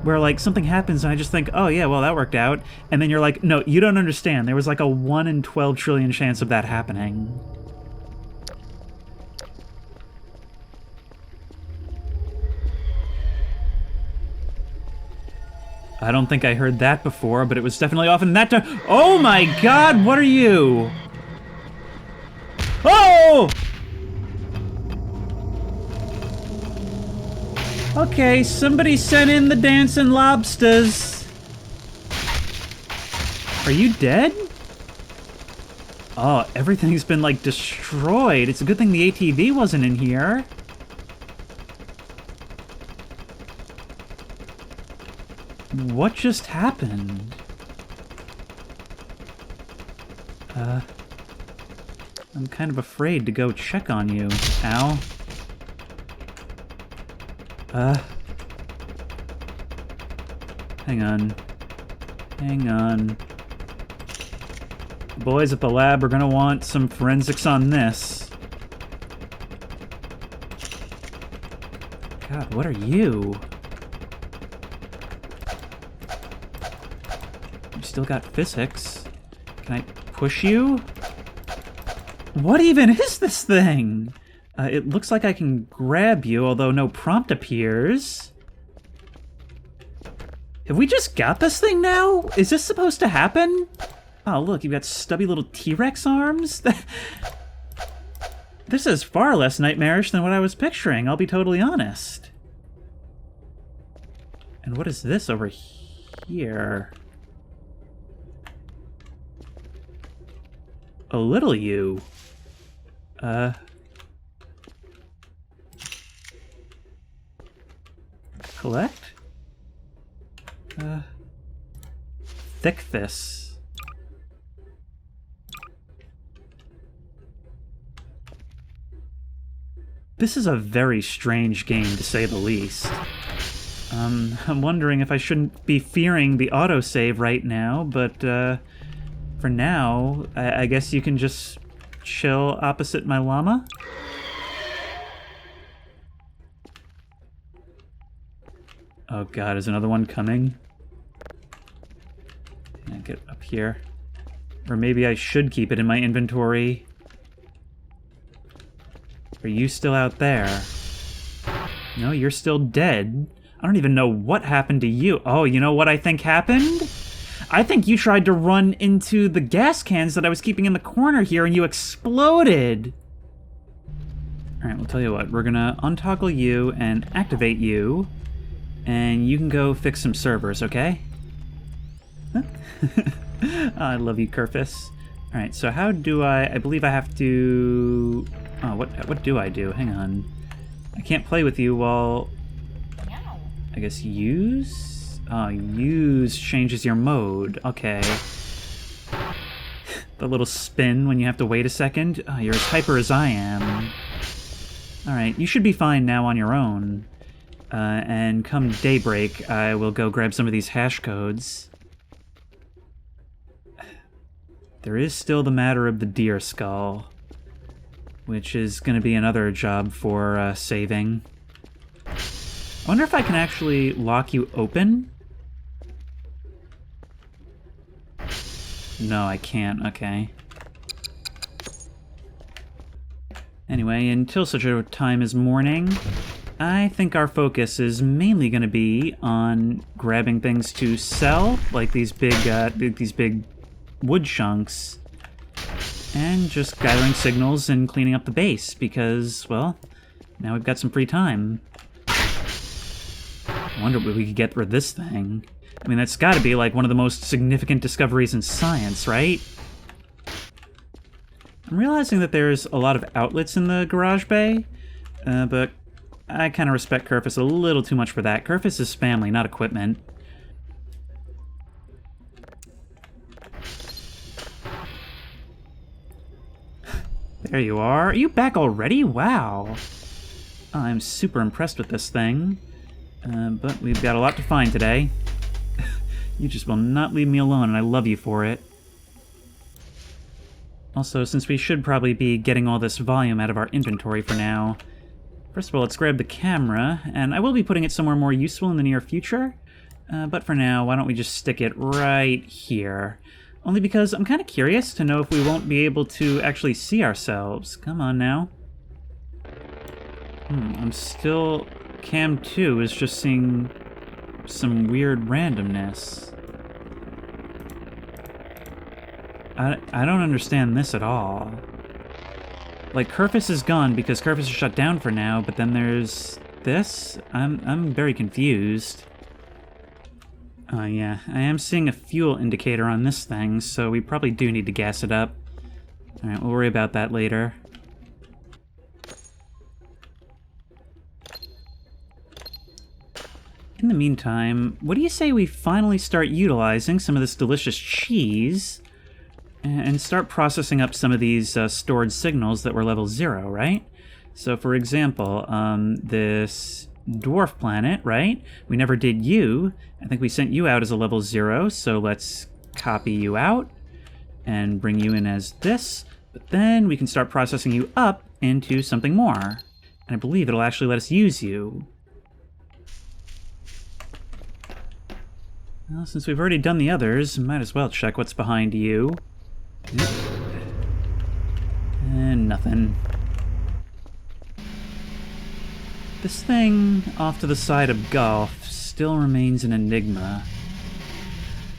Speaker 1: where, like, something happens and I just think, oh yeah, well, that worked out, and then you're like, no, you don't understand. There was like a 1 in 12 trillion chance of that happening. I don't think I heard that before, but it was definitely off in that time. Oh my god, what are you? Oh! Okay, somebody sent in the dancing lobsters. Are you dead? Oh, everything's been, like, destroyed. It's a good thing the ATV wasn't in here. What just happened? I'm kind of afraid to go check on you, Al. Hang on. Hang on. The boys at the lab are gonna want some forensics on this. God, what are you? Still got physics. Can I push you? What even is this thing? It looks like I can grab you, although no prompt appears. Have we just got this thing now? Is this supposed to happen? Oh, look, you've got stubby little T-Rex arms? This is far less nightmarish than what I was picturing, I'll be totally honest. And what is this over here? A little you. Collect? Thick this. This is a very strange game, to say the least. I'm wondering if I shouldn't be fearing the autosave right now, but, for now, I guess you can just chill opposite my llama? Oh god, is another one coming? Can I get up here? Or maybe I should keep it in my inventory. Are you still out there? No, you're still dead. I don't even know what happened to you. Oh, you know what I think happened? I think you tried to run into the gas cans that I was keeping in the corner here and you exploded. Alright, we'll tell you what. We're gonna untoggle you and activate you, and you can go fix some servers, okay? I love you, Kerfus. Alright, so how do I believe I have to... Oh, what do I do? Hang on. I can't play with you while... I guess use? Oh, use changes your mode. Okay. The little spin when you have to wait a second. Oh, you're as hyper as I am. Alright, you should be fine now on your own. And come daybreak, I will go grab some of these hash codes. There is still the matter of the deer skull, which is going to be another job for saving. I wonder if I can actually lock you open? No, I can't. Okay. Anyway, until such a time as morning, I think our focus is mainly going to be on grabbing things to sell, like these big wood chunks, and just gathering signals and cleaning up the base, because, well, now we've got some free time. I wonder what we could get for this thing. I mean, that's got to be like one of the most significant discoveries in science, right? I'm realizing that there's a lot of outlets in the garage bay, but I kind of respect Kerfus a little too much for that. Kerfus is family, not equipment. There you are. Are you back already? Wow. I'm super impressed with this thing. But we've got a lot to find today. You just will not leave me alone, and I love you for it. Also, since we should probably be getting all this volume out of our inventory for now, first of all, let's grab the camera, and I will be putting it somewhere more useful in the near future. But for now, why don't we just stick it right here? Only because I'm kind of curious to know if we won't be able to actually see ourselves. Come on now. I'm still... Cam 2 is just seeing some weird randomness. I don't understand this at all. Like, Kerfus is gone because Kerfus is shut down for now, but then there's this? I'm very confused. Yeah, I am seeing a fuel indicator on this thing, so we probably do need to gas it up. Alright, we'll worry about that later. In the meantime, what do you say we finally start utilizing some of this delicious cheese and start processing up some of these stored signals that were level 0, right? So, for example, this dwarf planet, right? We never did you. I think we sent you out as a level 0, so let's copy you out and bring you in as this. But then we can start processing you up into something more. And I believe it'll actually let us use you. Well, since we've already done the others, might as well check what's behind you. And nothing. This thing off to the side of Gulf still remains an enigma.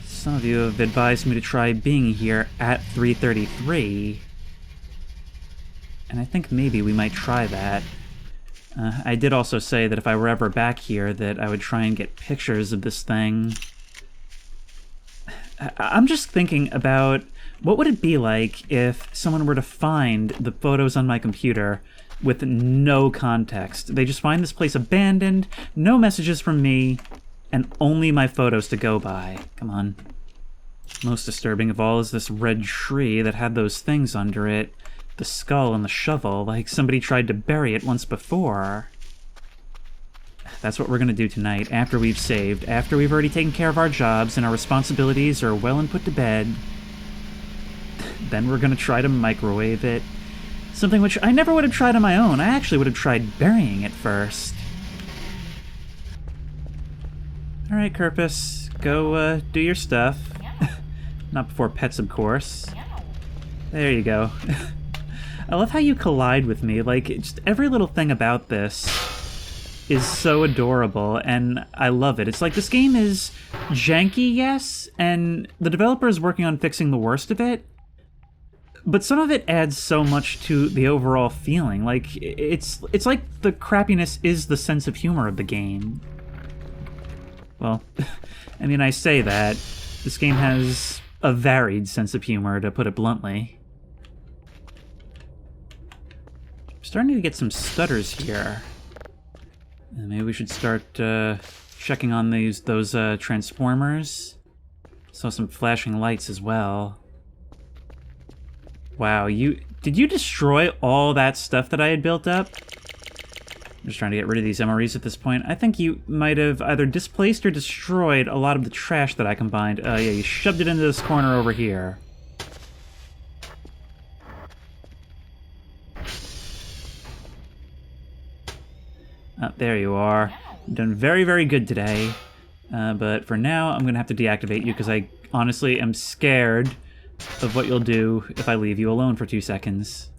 Speaker 1: Some of you have advised me to try being here at 3:33. And I think maybe we might try that. I did also say that if I were ever back here that I would try and get pictures of this thing. I'm just thinking about what would it be like if someone were to find the photos on my computer with no context. They just find this place abandoned, no messages from me, and only my photos to go by. Come on. Most disturbing of all is this red tree that had those things under it. The skull and the shovel, like somebody tried to bury it once before. That's what we're going to do tonight, after we've saved, after we've already taken care of our jobs and our responsibilities are well and put to bed. Then we're going to try to microwave it. Something which I never would have tried on my own. I actually would have tried burying it first. Alright, Kerfus, go do your stuff. Not before pets, of course. There you go. I love how you collide with me. Like, just every little thing about this is so adorable, and I love it. It's like this game is janky, yes, and the developer is working on fixing the worst of it, But some of it adds so much to the overall feeling. Like, it's like the crappiness is the sense of humor of the game. Well, I mean, I say that. This game has a varied sense of humor, to put it bluntly. I'm starting to get some stutters here. Maybe we should start checking on those transformers. Saw some flashing lights as well. Wow, did you destroy all that stuff that I had built up? I'm just trying to get rid of these MREs at this point. I think you might have either displaced or destroyed a lot of the trash that I combined. Yeah, you shoved it into this corner over here. There you are. You've done very, very good today. But for now, I'm going to have to deactivate you because I honestly am scared of what you'll do if I leave you alone for 2 seconds.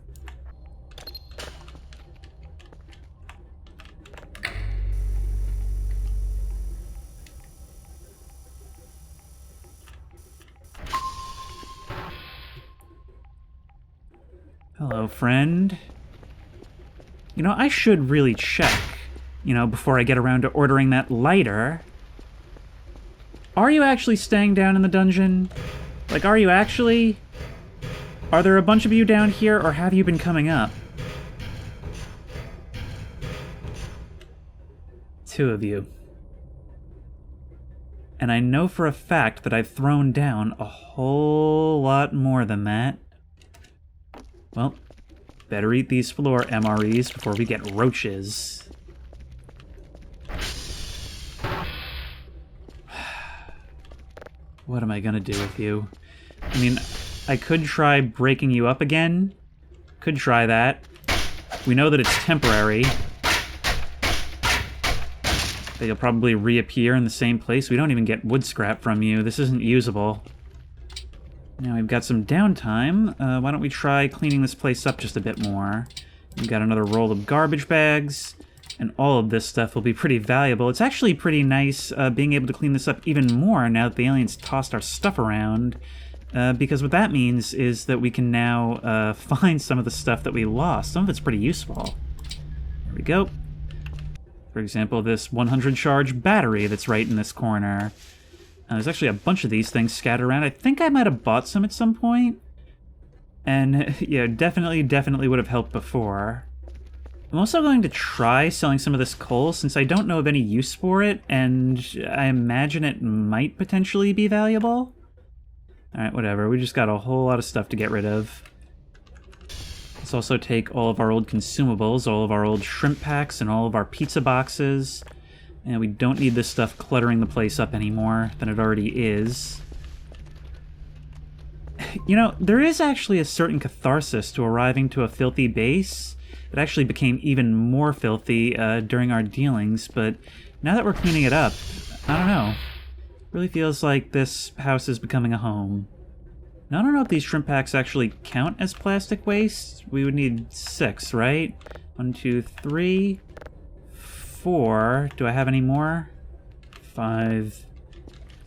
Speaker 1: Hello, friend. You know, I should really check, before I get around to ordering that lighter. Are you actually staying down in the dungeon? Like, are you actually? Are there a bunch of you down here, or have you been coming up? 2 of you. And I know for a fact that I've thrown down a whole lot more than that. Well, better eat these floor MREs before we get roaches. What am I gonna do with you? I mean, I could try breaking you up again. Could try that. We know that it's temporary. That you'll probably reappear in the same place. We don't even get wood scrap from you. This isn't usable. Now we've got some downtime. Why don't we try cleaning this place up just a bit more? We've got another roll of garbage bags. And all of this stuff will be pretty valuable. It's actually pretty nice being able to clean this up even more now that the aliens tossed our stuff around. Because what that means is that we can now find some of the stuff that we lost. Some of it's pretty useful. There we go. For example, this 100 charge battery that's right in this corner. There's actually a bunch of these things scattered around. I think I might have bought some at some point. And yeah, definitely would have helped before. I'm also going to try selling some of this coal since I don't know of any use for it, and I imagine it might potentially be valuable. Alright, whatever. We just got a whole lot of stuff to get rid of. Let's also take all of our old consumables, all of our old shrimp packs, and all of our pizza boxes. And we don't need this stuff cluttering the place up any more than it already is. You know, there is actually a certain catharsis to arriving to a filthy base. It actually became even more filthy during our dealings, but now that we're cleaning it up, I don't know. It really feels like this house is becoming a home. Now, I don't know if these shrimp packs actually count as plastic waste. We would need 6, right? 1, 2, 3, 4. Do I have any more? 5,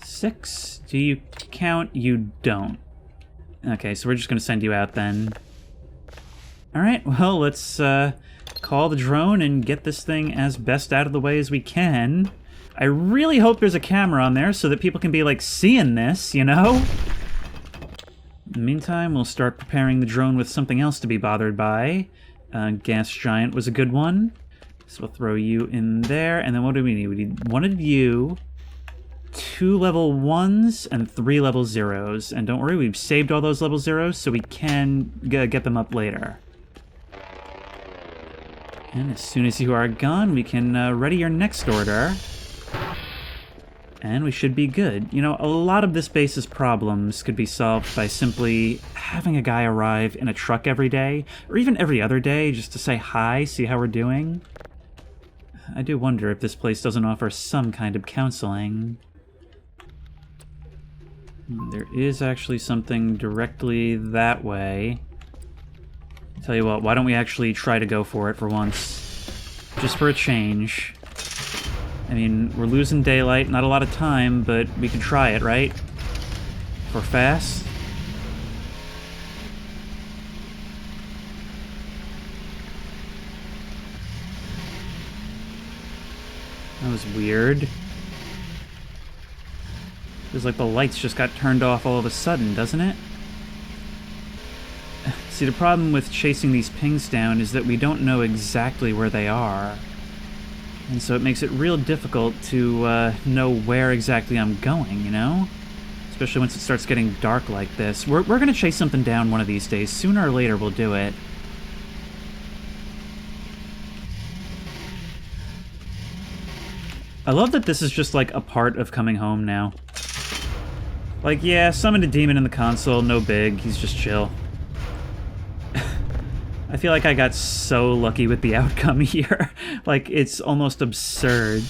Speaker 1: 6. Do you count? You don't. Okay, so we're just going to send you out then. Alright, well, let's call the drone and get this thing as best out of the way as we can. I really hope there's a camera on there so that people can be, like, seeing this, you know? In the meantime, we'll start preparing the drone with something else to be bothered by. Gas Giant was a good one. So we'll throw you in there, and then what do we need? We need 1 of you, 2 level 1s, and 3 level 0s. And don't worry, we've saved all those level 0s, so we can get them up later. And as soon as you are gone, we can ready your next order. And we should be good. You know, a lot of this base's problems could be solved by simply having a guy arrive in a truck every day, or even every other day, just to say hi, see how we're doing. I do wonder if this place doesn't offer some kind of counseling. There is actually something directly that way. Tell you what, why don't we actually try to go for it for once? Just for a change. I mean, we're losing daylight, not a lot of time, but we can try it, right? If we're fast. That was weird. Feels like the lights just got turned off all of a sudden, doesn't it? See, the problem with chasing these pings down is that we don't know exactly where they are. And so it makes it real difficult to know where exactly I'm going, you know? Especially once it starts getting dark like this. We're gonna chase something down one of these days. Sooner or later we'll do it. I love that this is just like a part of coming home now. Like, yeah, summoned a demon in the console, no big, he's just chill. I feel like I got so lucky with the outcome here. Like, it's almost absurd.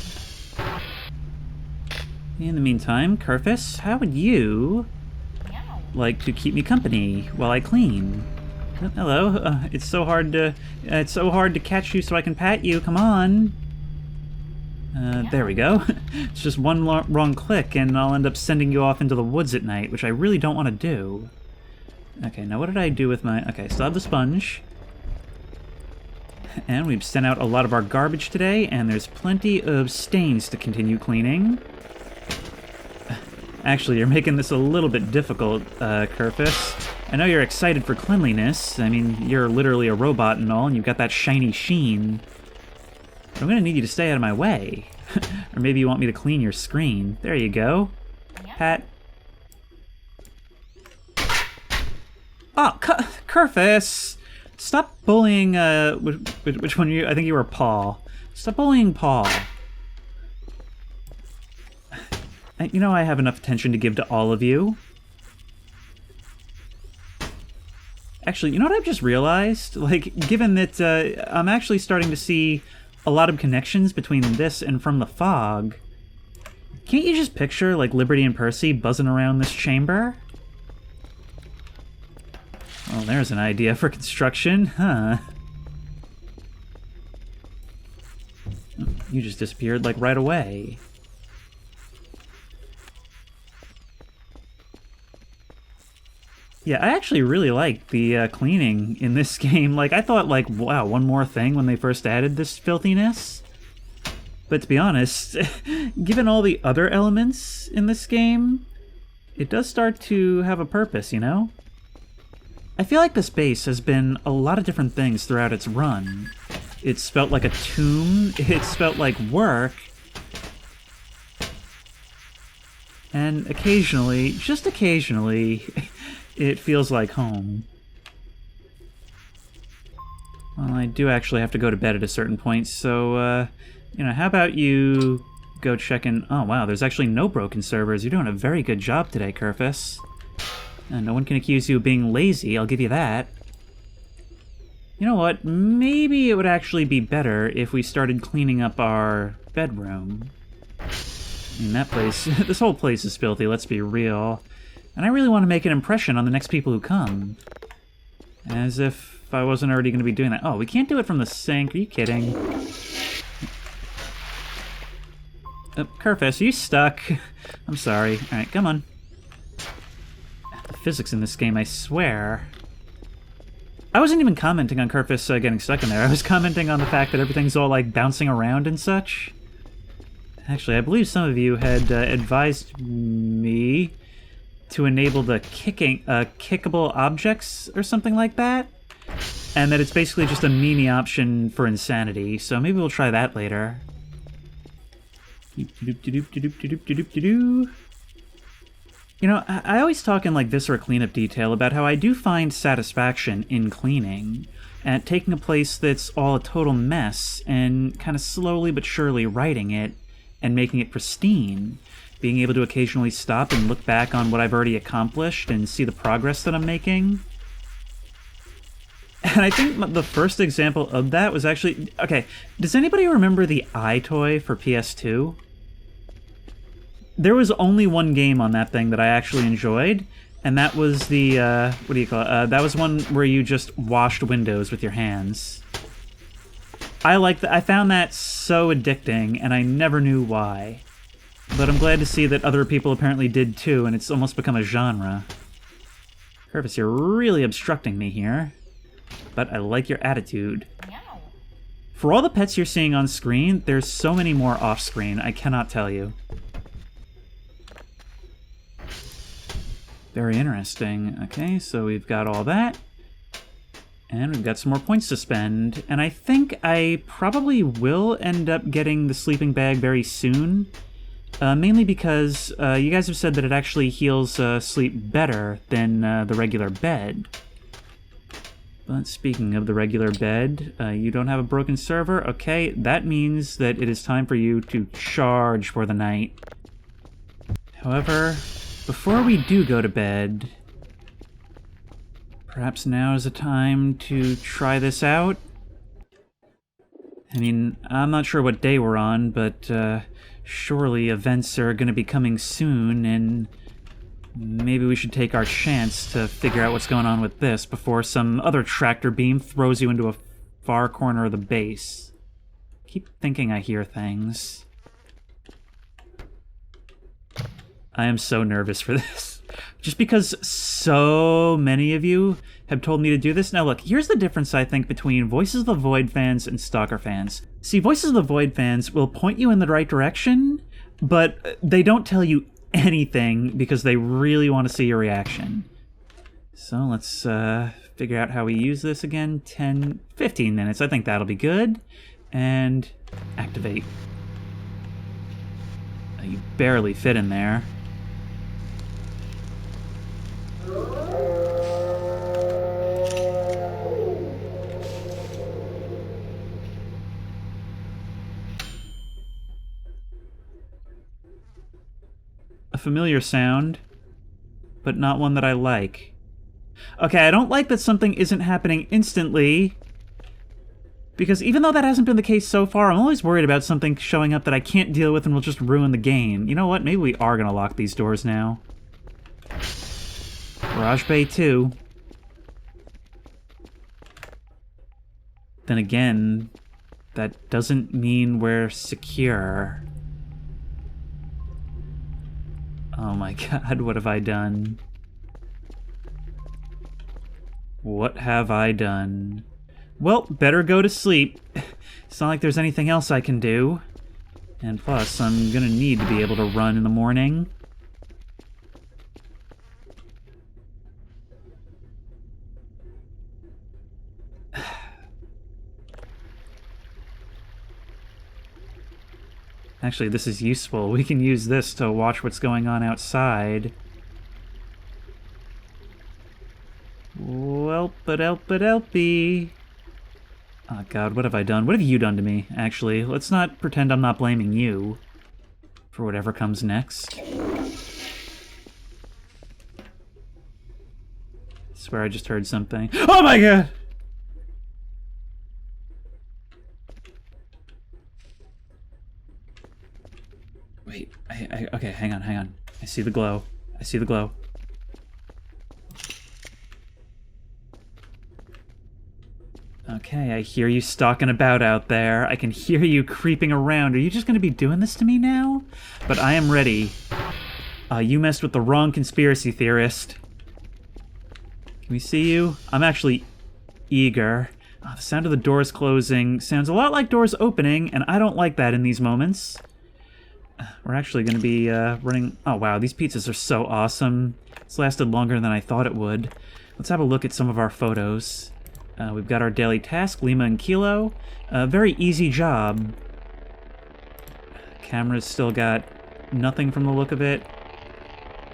Speaker 1: In the meantime, Kerfus, how would you like to keep me company while I clean? Hello, it's so hard to catch you so I can pat you, come on. There we go. It's just one wrong click and I'll end up sending you off into the woods at night, which I really don't want to do. Okay, now what did I do with my... Okay, still have the sponge. And we've sent out a lot of our garbage today, and there's plenty of stains to continue cleaning. Actually, you're making this a little bit difficult, Kerfus. I know you're excited for cleanliness. I mean, you're literally a robot and all, and you've got that shiny sheen. But I'm gonna need you to stay out of my way. Or maybe you want me to clean your screen. There you go. Pat. Oh, Kerfus! Stop bullying, which one you... I think you were Paul. Stop bullying Paul. You know I have enough attention to give to all of you. Actually, you know what I've just realized? Like, given that I'm actually starting to see a lot of connections between this and From the Fog, can't you just picture, like, Liberty and Percy buzzing around this chamber? Well, there's an idea for construction, huh? You just disappeared, like, right away. Yeah, I actually really like the cleaning in this game. Like, I thought, like, wow, one more thing when they first added this filthiness. But to be honest, given all the other elements in this game, it does start to have a purpose, you know? I feel like this base has been a lot of different things throughout its run. It's felt like a tomb, it's felt like work, and occasionally, just occasionally, it feels like home. Well, I do actually have to go to bed at a certain point, so, you know, how about you go check in... Oh, wow, there's actually no broken servers. You're doing a very good job today, Kerfus. And no one can accuse you of being lazy, I'll give you that. You know what? Maybe it would actually be better if we started cleaning up our bedroom. I mean, that place... this whole place is filthy, let's be real. And I really want to make an impression on the next people who come. As if I wasn't already going to be doing that. Oh, we can't do it from the sink. Are you kidding? Kerfus, are you stuck? I'm sorry. Alright, come on. The physics in this game, I swear. I wasn't even commenting on Kerfus getting stuck in there. I was commenting on the fact that everything's all, like, bouncing around and such. Actually, I believe some of you had advised me to enable the kickable objects or something like that. And that it's basically just a mini option for insanity, so maybe we'll try that later. You know, I always talk in like viscera cleanup detail about how I do find satisfaction in cleaning, at taking a place that's all a total mess and kind of slowly but surely righting it and making it pristine. Being able to occasionally stop and look back on what I've already accomplished and see the progress that I'm making. And I think the first example of that was actually... Okay, does anybody remember the iToy for PS2? There was only one game on that thing that I actually enjoyed, and that was the, what do you call it? That was one where you just washed windows with your hands. I liked that. I found that so addicting, and I never knew why. But I'm glad to see that other people apparently did too, and it's almost become a genre. Kerfus, you're really obstructing me here. But I like your attitude. For all the pets you're seeing on screen, there's so many more off-screen, I cannot tell you. Very interesting. Okay, so we've got all that. And we've got some more points to spend. And I think I probably will end up getting the sleeping bag very soon. Mainly because you guys have said that it actually heals sleep better than the regular bed. But speaking of the regular bed, you don't have a broken server? Okay, that means that it is time for you to charge for the night. However, before we do go to bed, perhaps now is a time to try this out. I mean, I'm not sure what day we're on, but surely events are going to be coming soon, and maybe we should take our chance to figure out what's going on with this before some other tractor beam throws you into a far corner of the base. Keep thinking I hear things. I am so nervous for this. Just because so many of you have told me to do this. Now look, here's the difference, I think, between Voices of the Void fans and Stalker fans. See, Voices of the Void fans will point you in the right direction, but they don't tell you anything because they really want to see your reaction. So let's figure out how we use this again. 10, 15 minutes. I think that'll be good. And activate. You barely fit in there. A familiar sound, but not one that I like. Okay, I don't like that something isn't happening instantly, because even though that hasn't been the case so far, I'm always worried about something showing up that I can't deal with and will just ruin the game. You know what? Maybe we are going to lock these doors now. Garage Bay 2. Then again, that doesn't mean we're secure. Oh my god, what have I done? What have I done? Well, better go to sleep. It's not like there's anything else I can do. And plus, I'm gonna need to be able to run in the morning. Actually, this is useful. We can use this to watch what's going on outside. Welp-a-delp-a-delpy. Oh god, what have I done? What have you done to me, actually? Let's not pretend I'm not blaming you for whatever comes next. I swear I just heard something. Oh my god! Wait, okay, hang on. I see the glow. I see the glow. Okay, I hear you stalking about out there. I can hear you creeping around. Are you just gonna be doing this to me now? But I am ready. You messed with the wrong conspiracy theorist. Can we see you? I'm actually eager. The sound of the doors closing sounds a lot like doors opening, and I don't like that in these moments. We're actually going to be running... Oh, wow, these pizzas are so awesome. It's lasted longer than I thought it would. Let's have a look at some of our photos. We've got our daily task, Lima and Kilo. Very easy job. Camera's still got nothing from the look of it.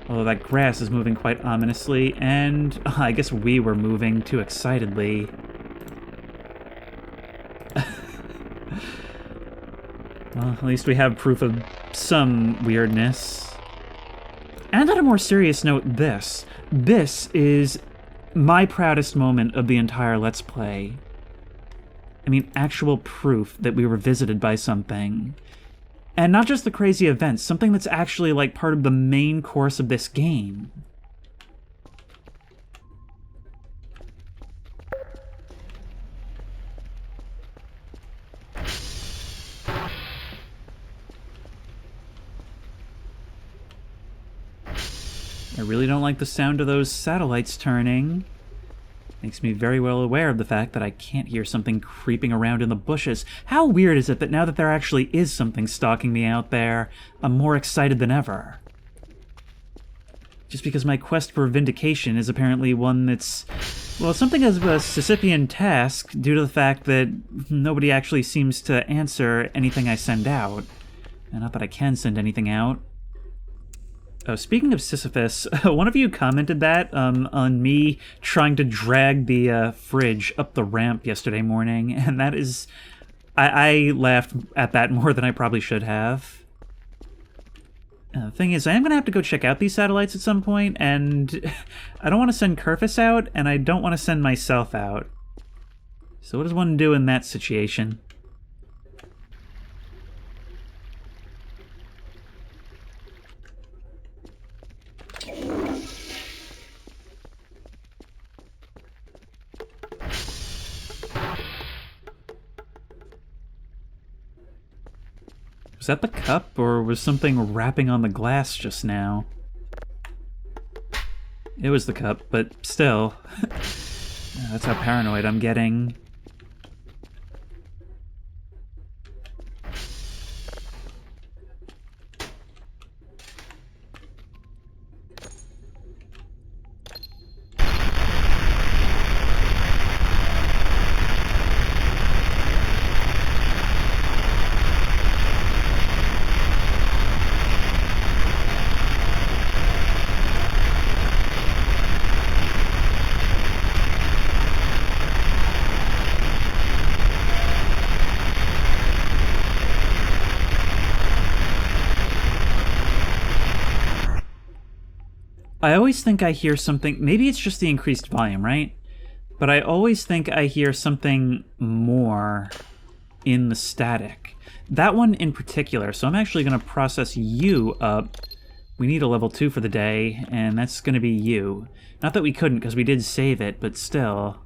Speaker 1: Although that grass is moving quite ominously, and I guess we were moving too excitedly. Well, at least we have proof of some weirdness. And on a more serious note, this is my proudest moment of the entire Let's Play. I mean, actual proof that we were visited by something. And not just the crazy events, something that's actually like part of the main course of this game. I really don't like the sound of those satellites turning. Makes me very well aware of the fact that I can't hear something creeping around in the bushes. How weird is it that now that there actually is something stalking me out there, I'm more excited than ever? Just because my quest for vindication is apparently one that's, well, something of a Sisyphean task due to the fact that nobody actually seems to answer anything I send out. And not that I can send anything out. Oh, speaking of Sisyphus, one of you commented that on me trying to drag the fridge up the ramp yesterday morning, and that is... I laughed at that more than I probably should have. The thing is, I am going to have to go check out these satellites at some point, and I don't want to send Kerfus out, and I don't want to send myself out. So what does one do in that situation? Was that the cup, or was something rapping on the glass just now? It was the cup, but still. That's how paranoid I'm getting. I always think I hear something, maybe it's just the increased volume, right? But I always think I hear something more in the static. That one in particular, so I'm actually going to process you up. We need a level 2 for the day, and that's going to be you. Not that we couldn't, because we did save it, but still.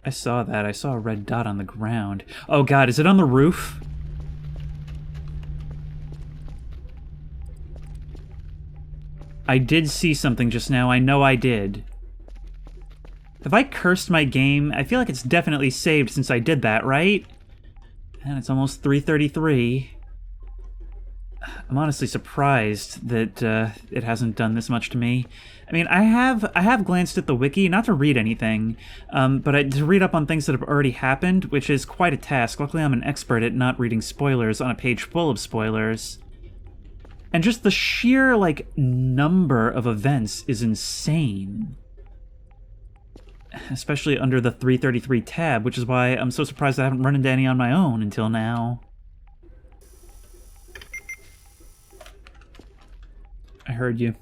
Speaker 1: I saw that. I saw a red dot on the ground. Oh god, is it on the roof? I did see something just now. I know I did. Have I cursed my game? I feel like it's definitely saved since I did that, right? And it's almost 3:33. I'm honestly surprised that it hasn't done this much to me. I mean, I have glanced at the wiki, not to read anything, but to read up on things that have already happened, which is quite a task. Luckily, I'm an expert at not reading spoilers on a page full of spoilers. And just the sheer, like, number of events is insane. Especially under the 333 tab, which is why I'm so surprised I haven't run into any on my own until now. I heard you.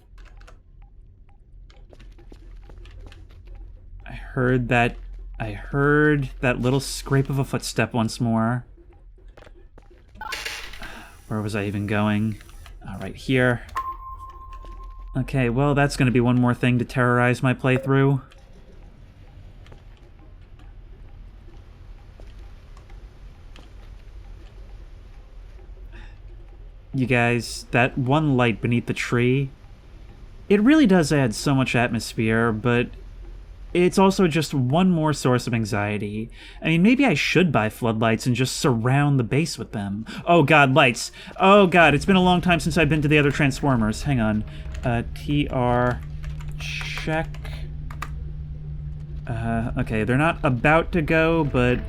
Speaker 1: I heard that little scrape of a footstep once more. Where was I even going? Right here. Okay, well, that's going to be one more thing to terrorize my playthrough. You guys, that one light beneath the tree, it really does add so much atmosphere, but it's also just one more source of anxiety. I mean, maybe I should buy floodlights and just surround the base with them. Oh god, lights. Oh god, it's been a long time since I've been to the other Transformers. Hang on. TR... check... okay, they're not about to go, but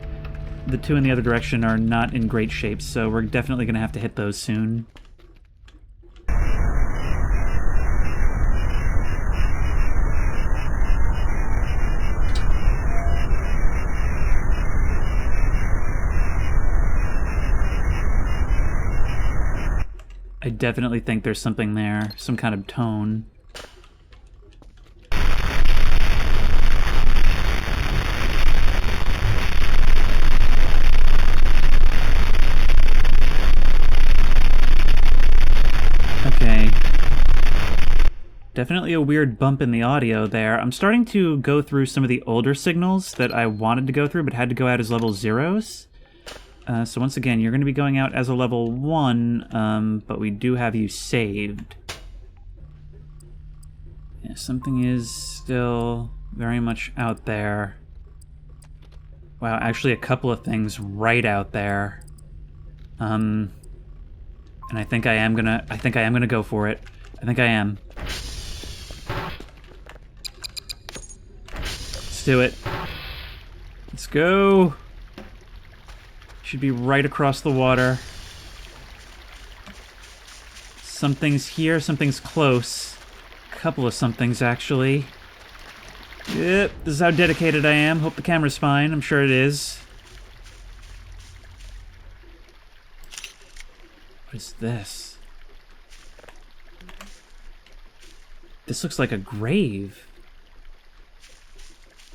Speaker 1: the two in the other direction are not in great shape, so we're definitely gonna have to hit those soon. I definitely think there's something there, some kind of tone. Definitely a weird bump in the audio there. I'm starting to go through some of the older signals that I wanted to go through but had to go out as level 0s. So once again, you're going to be going out as a level 1, but we do have you saved. Yeah, something is still very much out there. Wow, actually a couple of things right out there. And I think I am gonna go for it. I think I am. Let's do it. Let's go. Should be right across the water. Something's here, something's close. A couple of somethings, actually. Yep, this is how dedicated I am. Hope the camera's fine. I'm sure it is. What is this? This looks like a grave.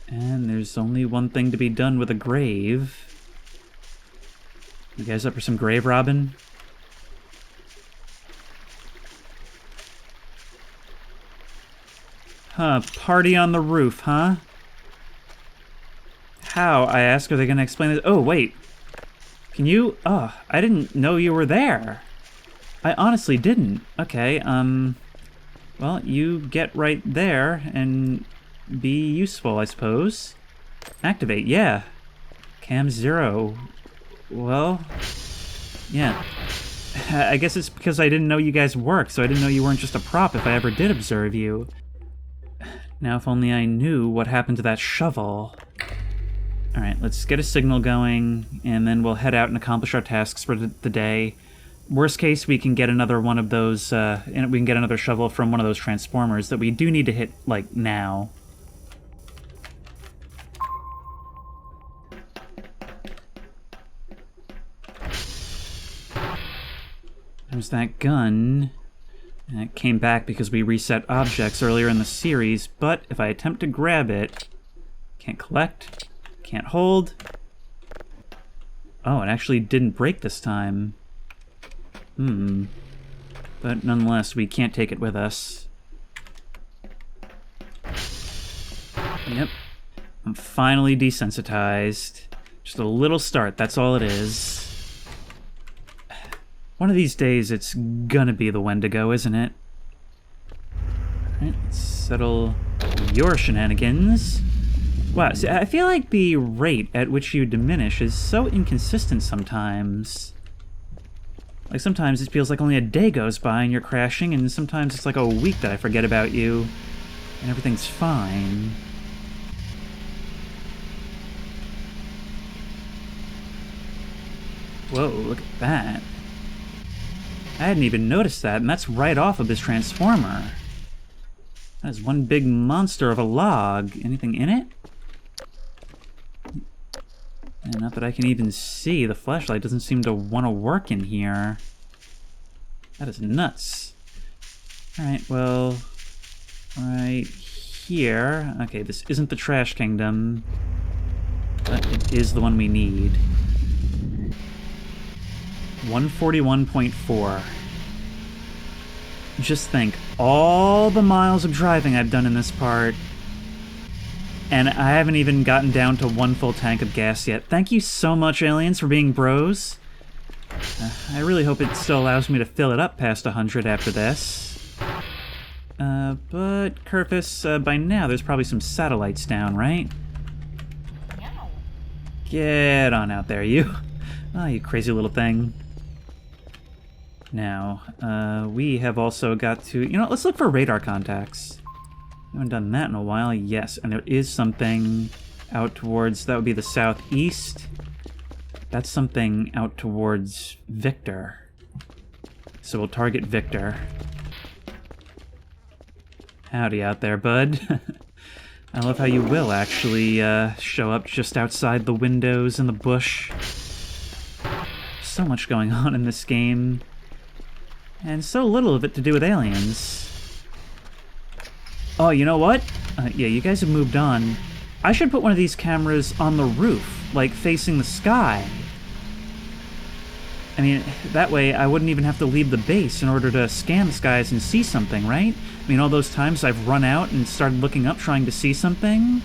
Speaker 1: And there's only one thing to be done with a grave. You guys up for some grave robbing? Huh, party on the roof, huh? How, I ask, are they gonna explain this? Oh, wait. Can you... Oh, I didn't know you were there. I honestly didn't. Okay, well, you get right there and be useful, I suppose. Activate, yeah. Cam 0. Well, yeah. I guess it's because I didn't know you guys worked, so I didn't know you weren't just a prop if I ever did observe you. Now, if only I knew what happened to that shovel. Alright, let's get a signal going, and then we'll head out and accomplish our tasks for the day. Worst case, we can get another one of those, we can get another shovel from one of those transformers that we do need to hit, like, now. There's that gun. And it came back because we reset objects earlier in the series, but if I attempt to grab it, can't collect, can't hold. Oh, it actually didn't break this time. But nonetheless, we can't take it with us. Yep. I'm finally desensitized. Just a little start, that's all it is. One of these days, it's gonna be the Wendigo, isn't it? Alright, let's settle your shenanigans. Wow, see, I feel like the rate at which you diminish is so inconsistent sometimes. Like, sometimes it feels like only a day goes by and you're crashing, and sometimes it's like a week that I forget about you, and everything's fine. Whoa, look at that. I hadn't even noticed that, and that's right off of this transformer. That is one big monster of a log. Anything in it? And not that I can even see. The flashlight doesn't seem to want to work in here. That is nuts. Alright, well... right here... Okay, this isn't the Trash Kingdom. But it is the one we need. 141.4. Just think, all the miles of driving I've done in this part, and I haven't even gotten down to one full tank of gas yet. Thank you so much, aliens, for being bros. I really hope it still allows me to fill it up past 100 after this. But, Kerfus, by now there's probably some satellites down, right? Get on out there, you. Oh, you crazy little thing. Now, we have also got to... You know, let's look for radar contacts. We haven't done that in a while. Yes, and there is something out towards... That would be the southeast. That's something out towards Victor. So we'll target Victor. Howdy out there, bud. I love how you will actually show up just outside the windows in the bush. So much going on in this game. And so little of it to do with aliens. Oh, you know what? Yeah, you guys have moved on. I should put one of these cameras on the roof, like facing the sky. I mean, that way I wouldn't even have to leave the base in order to scan the skies and see something, right? I mean, all those times I've run out and started looking up trying to see something.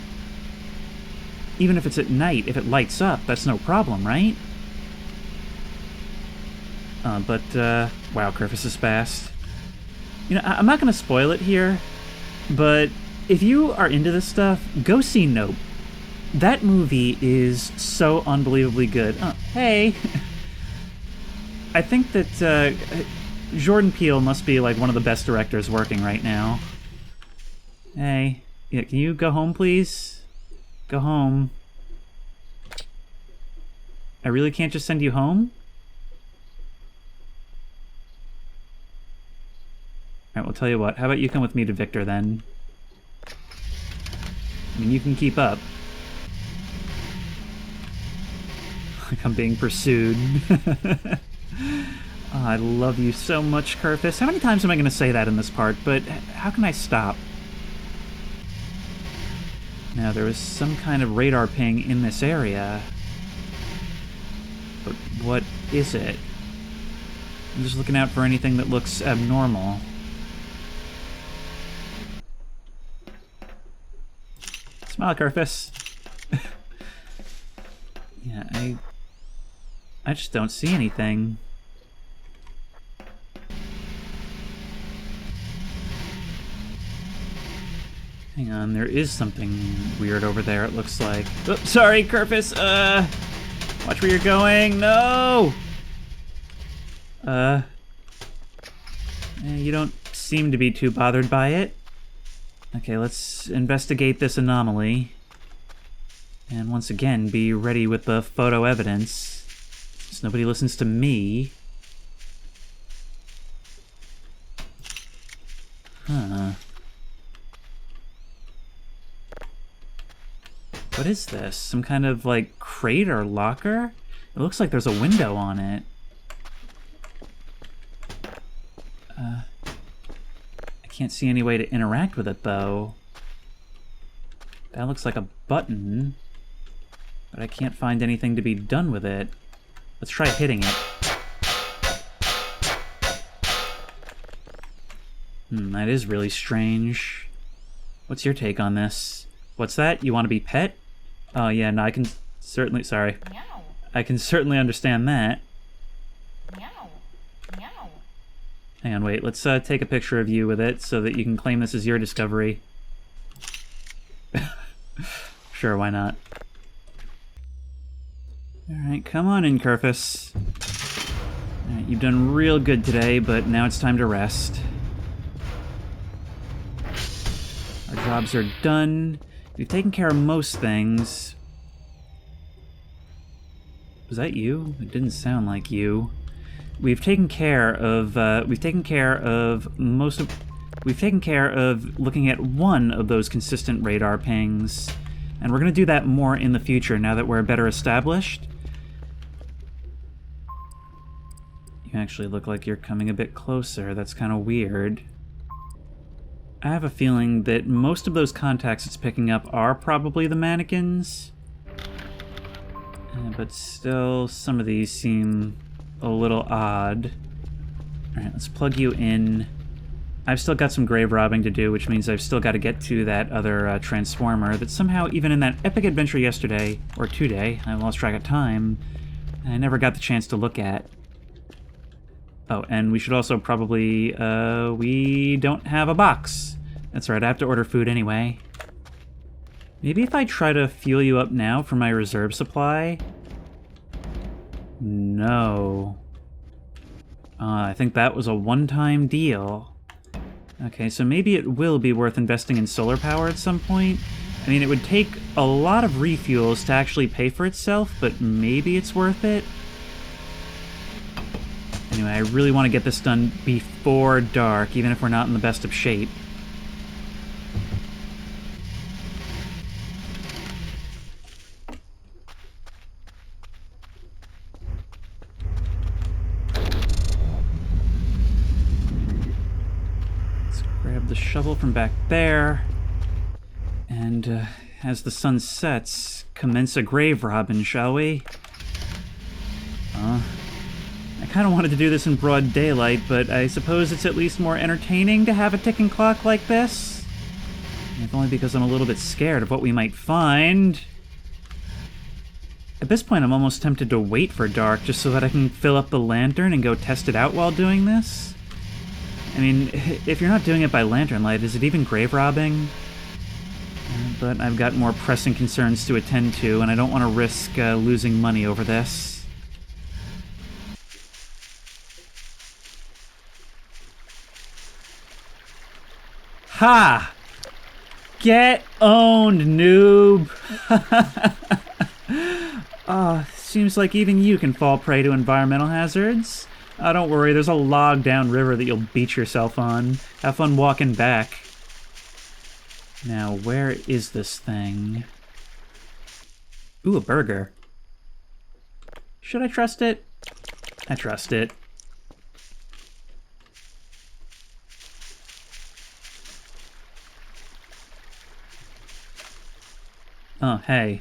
Speaker 1: Even if it's at night, if it lights up, that's no problem, right? Wow, Kerfus is fast. You know, I'm not going to spoil it here, but if you are into this stuff, go see Nope. That movie is so unbelievably good. Oh, hey! I think that Jordan Peele must be like one of the best directors working right now. Hey, yeah, can you go home, please? Go home. I really can't just send you home? Alright, well, tell you what. How about you come with me to Victor, then? I mean, you can keep up. Like I'm being pursued. Oh, I love you so much, Kerfus. How many times am I going to say that in this part? But how can I stop? Now, there was some kind of radar ping in this area. But what is it? I'm just looking out for anything that looks abnormal. Smile, Kerfus. Yeah, I just don't see anything. Hang on, there is something weird over there, it looks like. Oh, sorry, Kerfus, watch where you're going, no! You don't seem to be too bothered by it. Okay, let's investigate this anomaly. And once again, be ready with the photo evidence, since nobody listens to me. Huh. What is this? Some kind of, like, crate or locker? It looks like there's a window on it. I can't see any way to interact with it, though. That looks like a button, but I can't find anything to be done with it. Let's try hitting it. That is really strange. What's your take on this? What's that? You want to be pet? Oh, yeah, no, I can certainly... Sorry. Meow. I can certainly understand that. Meow. Meow. Hang on, wait. Let's take a picture of you with it so that you can claim this as your discovery. Sure, why not? Alright, come on in, Kerfus. Alright, you've done real good today, but now it's time to rest. Our jobs are done. We've taken care of most things. Was that you? It didn't sound like you. We've taken care of looking at one of those consistent radar pings. And we're going to do that more in the future now that we're better established. You actually look like you're coming a bit closer. That's kind of weird. I have a feeling that most of those contacts it's picking up are probably the mannequins. But still, some of these seem a little odd. Alright, let's plug you in. I've still got some grave robbing to do, which means I've still got to get to that other transformer that somehow, even in that epic adventure yesterday, or today, I lost track of time, I never got the chance to look at. Oh, and we should also probably, we don't have a box. That's right, I have to order food anyway. Maybe if I try to fuel you up now for my reserve supply? No. I think that was a one-time deal. Okay, so maybe it will be worth investing in solar power at some point. I mean, it would take a lot of refuels to actually pay for itself, but maybe it's worth it. Anyway, I really want to get this done before dark, even if we're not in the best of shape. Let's grab the shovel from back there. And as the sun sets, commence a grave robbing, shall we? kind of wanted to do this in broad daylight, but I suppose it's at least more entertaining to have a ticking clock like this. If only because I'm a little bit scared of what we might find. At this point, I'm almost tempted to wait for dark just so that I can fill up the lantern and go test it out while doing this. I mean, if you're not doing it by lantern light, is it even grave robbing? But I've got more pressing concerns to attend to, and I don't want to risk losing money over this. Ha! Get owned, noob! Seems like even you can fall prey to environmental hazards. Don't worry, there's a log down river that you'll beach yourself on. Have fun walking back. Now, where is this thing? Ooh, a burger. Should I trust it? I trust it. Oh, hey.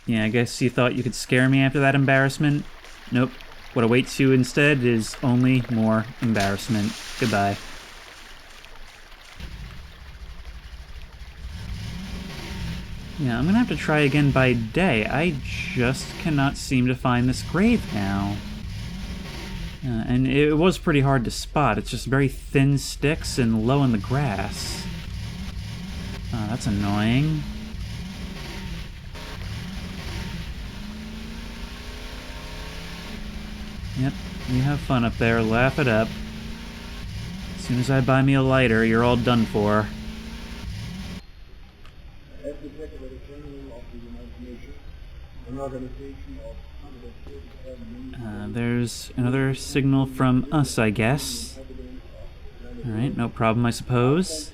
Speaker 1: Yeah, I guess you thought you could scare me after that embarrassment? Nope. What awaits you instead is only more embarrassment. Goodbye. Yeah, I'm gonna have to try again by day. I just cannot seem to find this grave now. And it was pretty hard to spot. It's just very thin sticks and low in the grass. Oh, that's annoying. Yep, you have fun up there, laugh it up. As soon as I buy me a lighter, you're all done for. There's another signal from us, I guess. Alright, no problem, I suppose.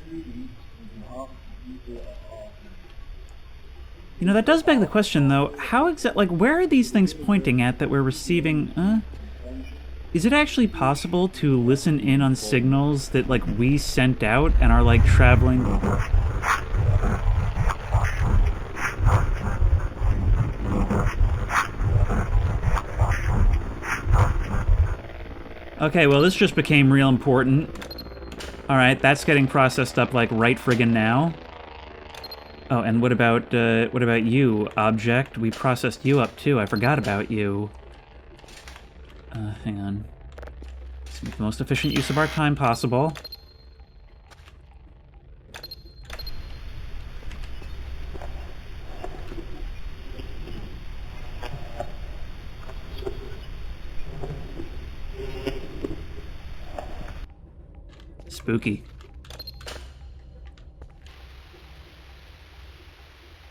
Speaker 1: You know, that does beg the question, though. How exactly, like, where are these things pointing at that we're receiving? Is it actually possible to listen in on signals that, like, we sent out and are, like, traveling? Okay, well, this just became real important. Alright, that's getting processed up, like, right friggin' now. Oh, and what about you, object? We processed you up, too. I forgot about you. Hang on. Let's make the most efficient use of our time possible. Spooky.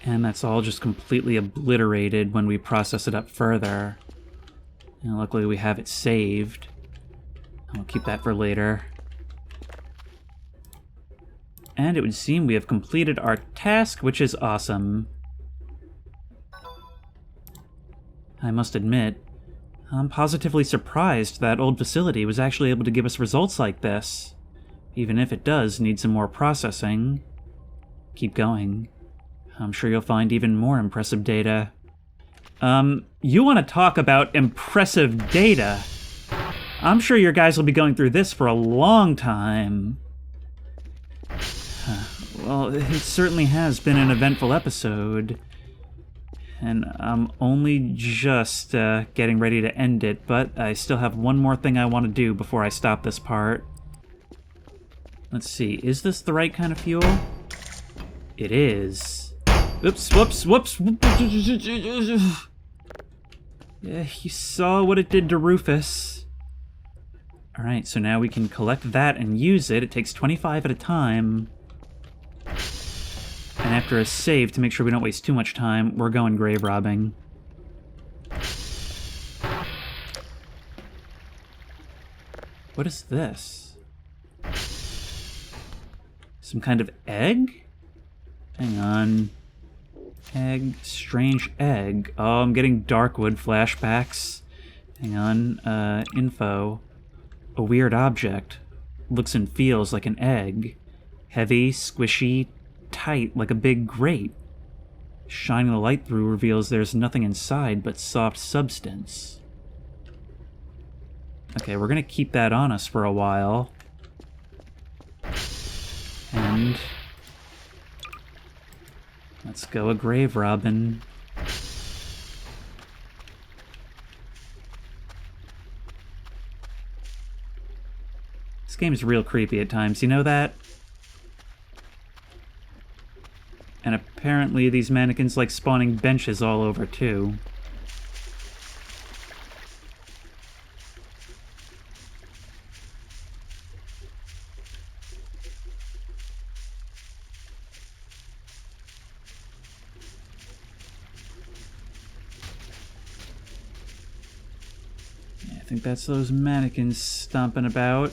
Speaker 1: And that's all just completely obliterated when we process it up further. And luckily we have it saved. I'll keep that for later. And it would seem we have completed our task, which is awesome. I must admit, I'm positively surprised that old facility was actually able to give us results like this. Even if it does need some more processing. Keep going. I'm sure you'll find even more impressive data. You want to talk about impressive data? I'm sure your guys will be going through this for a long time. Well, it certainly has been an eventful episode. And I'm only just getting ready to end it, but I still have one more thing I want to do before I stop this part. Let's see, is this the right kind of fuel? It is. Oops, whoops, whoops. Yeah, you saw what it did to Rufus. Alright, so now we can collect that and use it. It takes 25 at a time. And after a save, to make sure we don't waste too much time, we're going grave robbing. What is this? Some kind of egg? Hang on. Egg, strange egg. Oh, I'm getting Darkwood flashbacks. Hang on, info. A weird object. Looks and feels like an egg. Heavy, squishy, tight like a big grate. Shining the light through reveals there's nothing inside but soft substance. Okay, we're gonna keep that on us for a while. And let's go a grave robin. This game is real creepy at times, you know that? And apparently these mannequins like spawning benches all over too. I think that's those mannequins stomping about.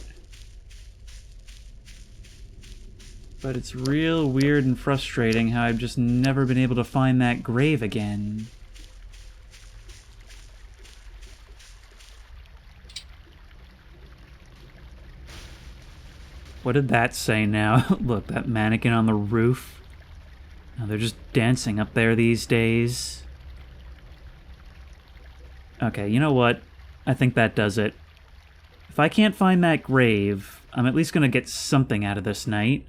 Speaker 1: But it's real weird and frustrating how I've just never been able to find that grave again. What did that say now? Look, that mannequin on the roof. Oh, they're just dancing up there these days. Okay, you know what? I think that does it. If I can't find that grave, I'm at least gonna get something out of this night.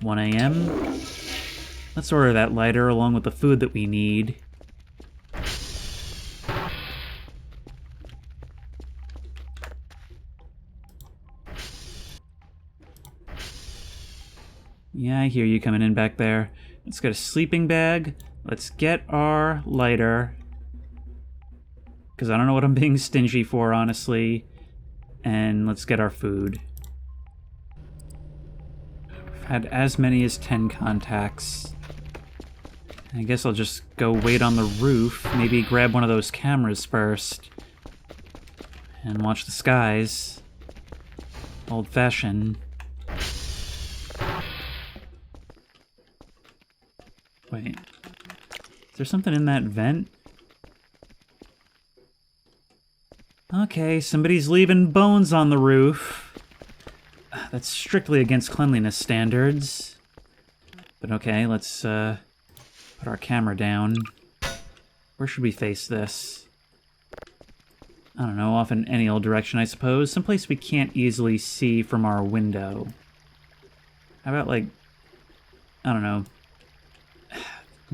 Speaker 1: 1 a.m. Let's order that lighter along with the food that we need. Yeah, I hear you coming in back there. Let's get a sleeping bag. Let's get our lighter. Because I don't know what I'm being stingy for, honestly. And let's get our food. Had as many as 10 contacts. I guess I'll just go wait on the roof, maybe grab one of those cameras first, and watch the skies. Old-fashioned. Wait. Is there something in that vent? Okay, somebody's leaving bones on the roof. That's strictly against cleanliness standards. But okay, let's put our camera down. Where should we face this? I don't know, off in any old direction, I suppose. Someplace we can't easily see from our window. How about, like, I don't know.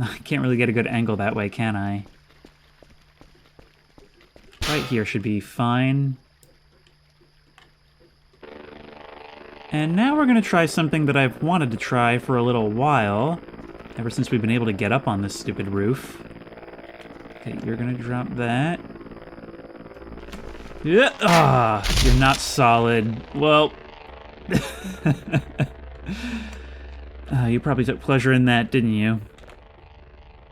Speaker 1: I can't really get a good angle that way, can I? Right here should be fine. And now we're going to try something that I've wanted to try for a little while, ever since we've been able to get up on this stupid roof. Okay, you're going to drop that. Yeah. Ah, you're not solid. Well, you probably took pleasure in that, didn't you?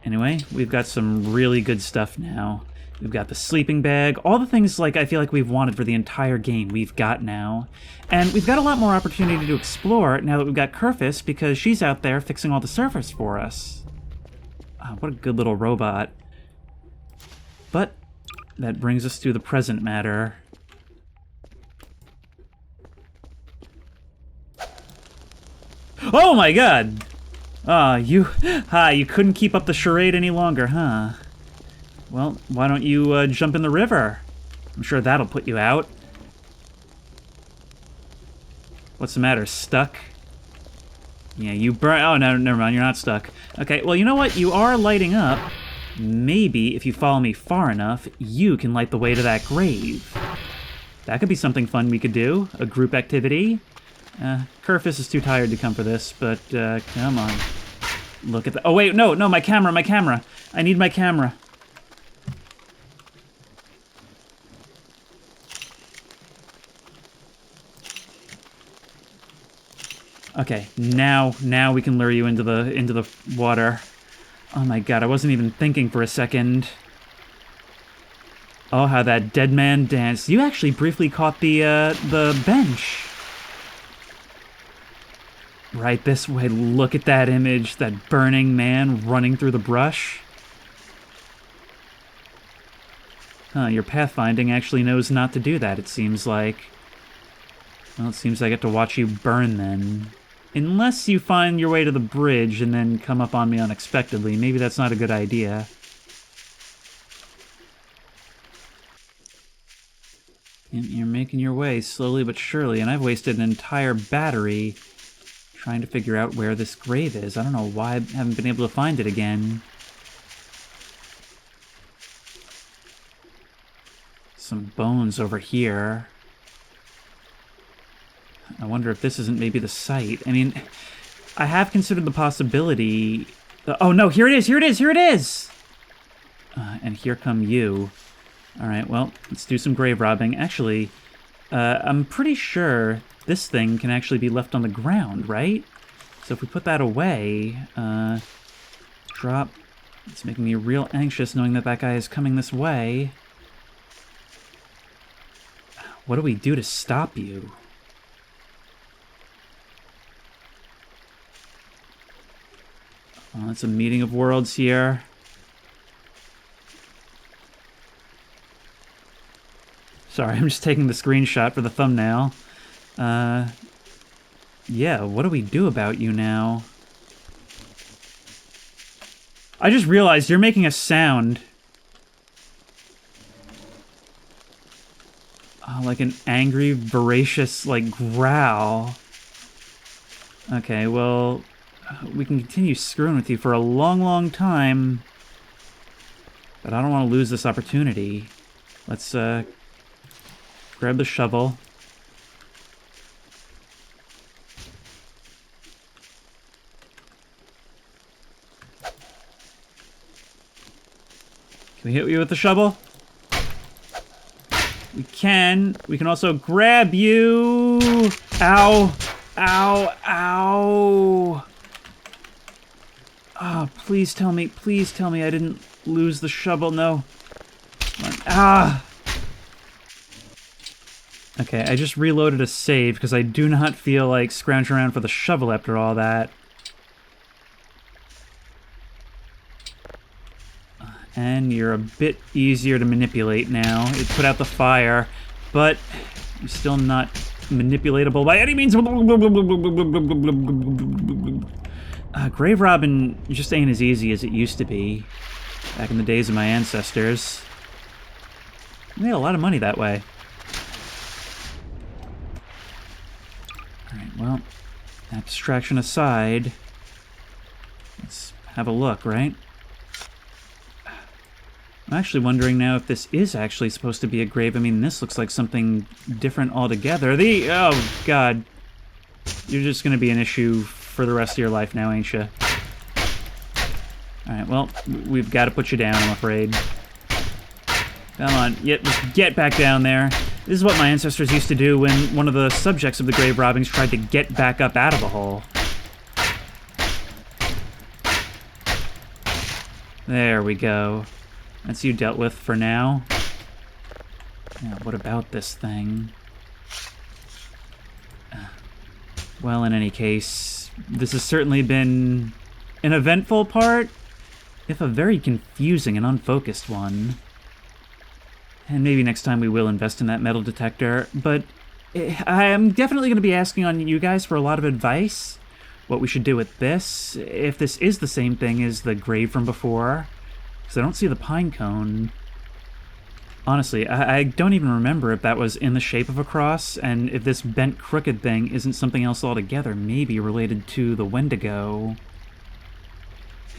Speaker 1: Anyway, we've got some really good stuff now. We've got the sleeping bag, all the things like I feel like we've wanted for the entire game we've got now. And we've got a lot more opportunity to explore now that we've got Kerfus, because she's out there fixing all the surface for us. What a good little robot. But that brings us to the present matter. Oh my god! You couldn't keep up the charade any longer, huh? Well, why don't you jump in the river? I'm sure that'll put you out. What's the matter, stuck? Yeah, you burn. Oh, no, never mind, you're not stuck. Okay, well, you know what? You are lighting up. Maybe, if you follow me far enough, you can light the way to that grave. That could be something fun we could do. A group activity. Kerfus is too tired to come for this, but come on. Look at that. Oh, wait, no, my camera. I need my camera. Okay, now we can lure you into the water. Oh my god, I wasn't even thinking for a second. Oh, how that dead man danced. You actually briefly caught the bench. Right this way, look at that image, that burning man running through the brush. Huh, your pathfinding actually knows not to do that, it seems like. Well, it seems I get to watch you burn then. Unless you find your way to the bridge and then come up on me unexpectedly. Maybe that's not a good idea. You're making your way slowly but surely, and I've wasted an entire battery trying to figure out where this grave is. I don't know why I haven't been able to find it again. Some bones over here. I wonder if this isn't maybe the site. I mean, I have considered the possibility... Oh no, here it is, here it is, here it is! And here come you. Alright, well, let's do some grave robbing. Actually, I'm pretty sure this thing can actually be left on the ground, right? So if we put that away, drop... It's making me real anxious knowing that that guy is coming this way. What do we do to stop you? Oh, it's a meeting of worlds here. Sorry, I'm just taking the screenshot for the thumbnail. Yeah, what do we do about you now? I just realized you're making a sound. Like an angry, voracious, like, growl. Okay, well, we can continue screwing with you for a long, long time. But I don't want to lose this opportunity. Let's, grab the shovel. Can we hit you with the shovel? We can. We can also grab you. Ow. Ow. Ow. Oh, please tell me I didn't lose the shovel. No. Ah. Okay, I just reloaded a save because I do not feel like scrounging around for the shovel after all that. And you're a bit easier to manipulate now. It put out the fire, but you're still not manipulatable by any means. Grave robbing just ain't as easy as it used to be back in the days of my ancestors. I made a lot of money that way. Alright, well, abstraction aside, let's have a look, right? I'm actually wondering now if this is actually supposed to be a grave. I mean, this looks like something different altogether. Oh, God. You're just going to be an issue for the rest of your life now, ain't you? Alright, well, we've got to put you down, I'm afraid. Come on, just get back down there. This is what my ancestors used to do when one of the subjects of the grave robbings tried to get back up out of the hole. There we go. That's you dealt with for now. Now, what about this thing? Well, in any case, this has certainly been an eventful part, if a very confusing and unfocused one. And maybe next time we will invest in that metal detector, but I am definitely going to be asking on you guys for a lot of advice. What we should do with this, if this is the same thing as the grave from before. Because I don't see the pine cone. Honestly, I don't even remember if that was in the shape of a cross, and if this bent crooked thing isn't something else altogether, maybe related to the Wendigo.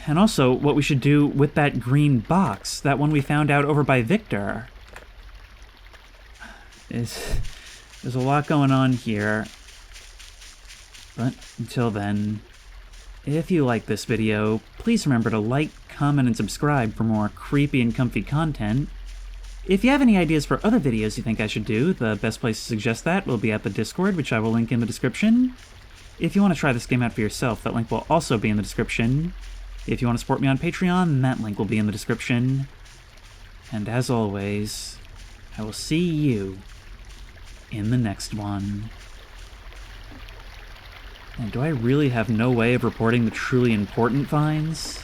Speaker 1: And also, what we should do with that green box, that one we found out over by Victor. There's a lot going on here. But until then, if you like this video, please remember to like, comment, and subscribe for more creepy and comfy content. If you have any ideas for other videos you think I should do, the best place to suggest that will be at the Discord, which I will link in the description. If you want to try this game out for yourself, that link will also be in the description. If you want to support me on Patreon, that link will be in the description. And as always, I will see you in the next one. And do I really have no way of reporting the truly important finds?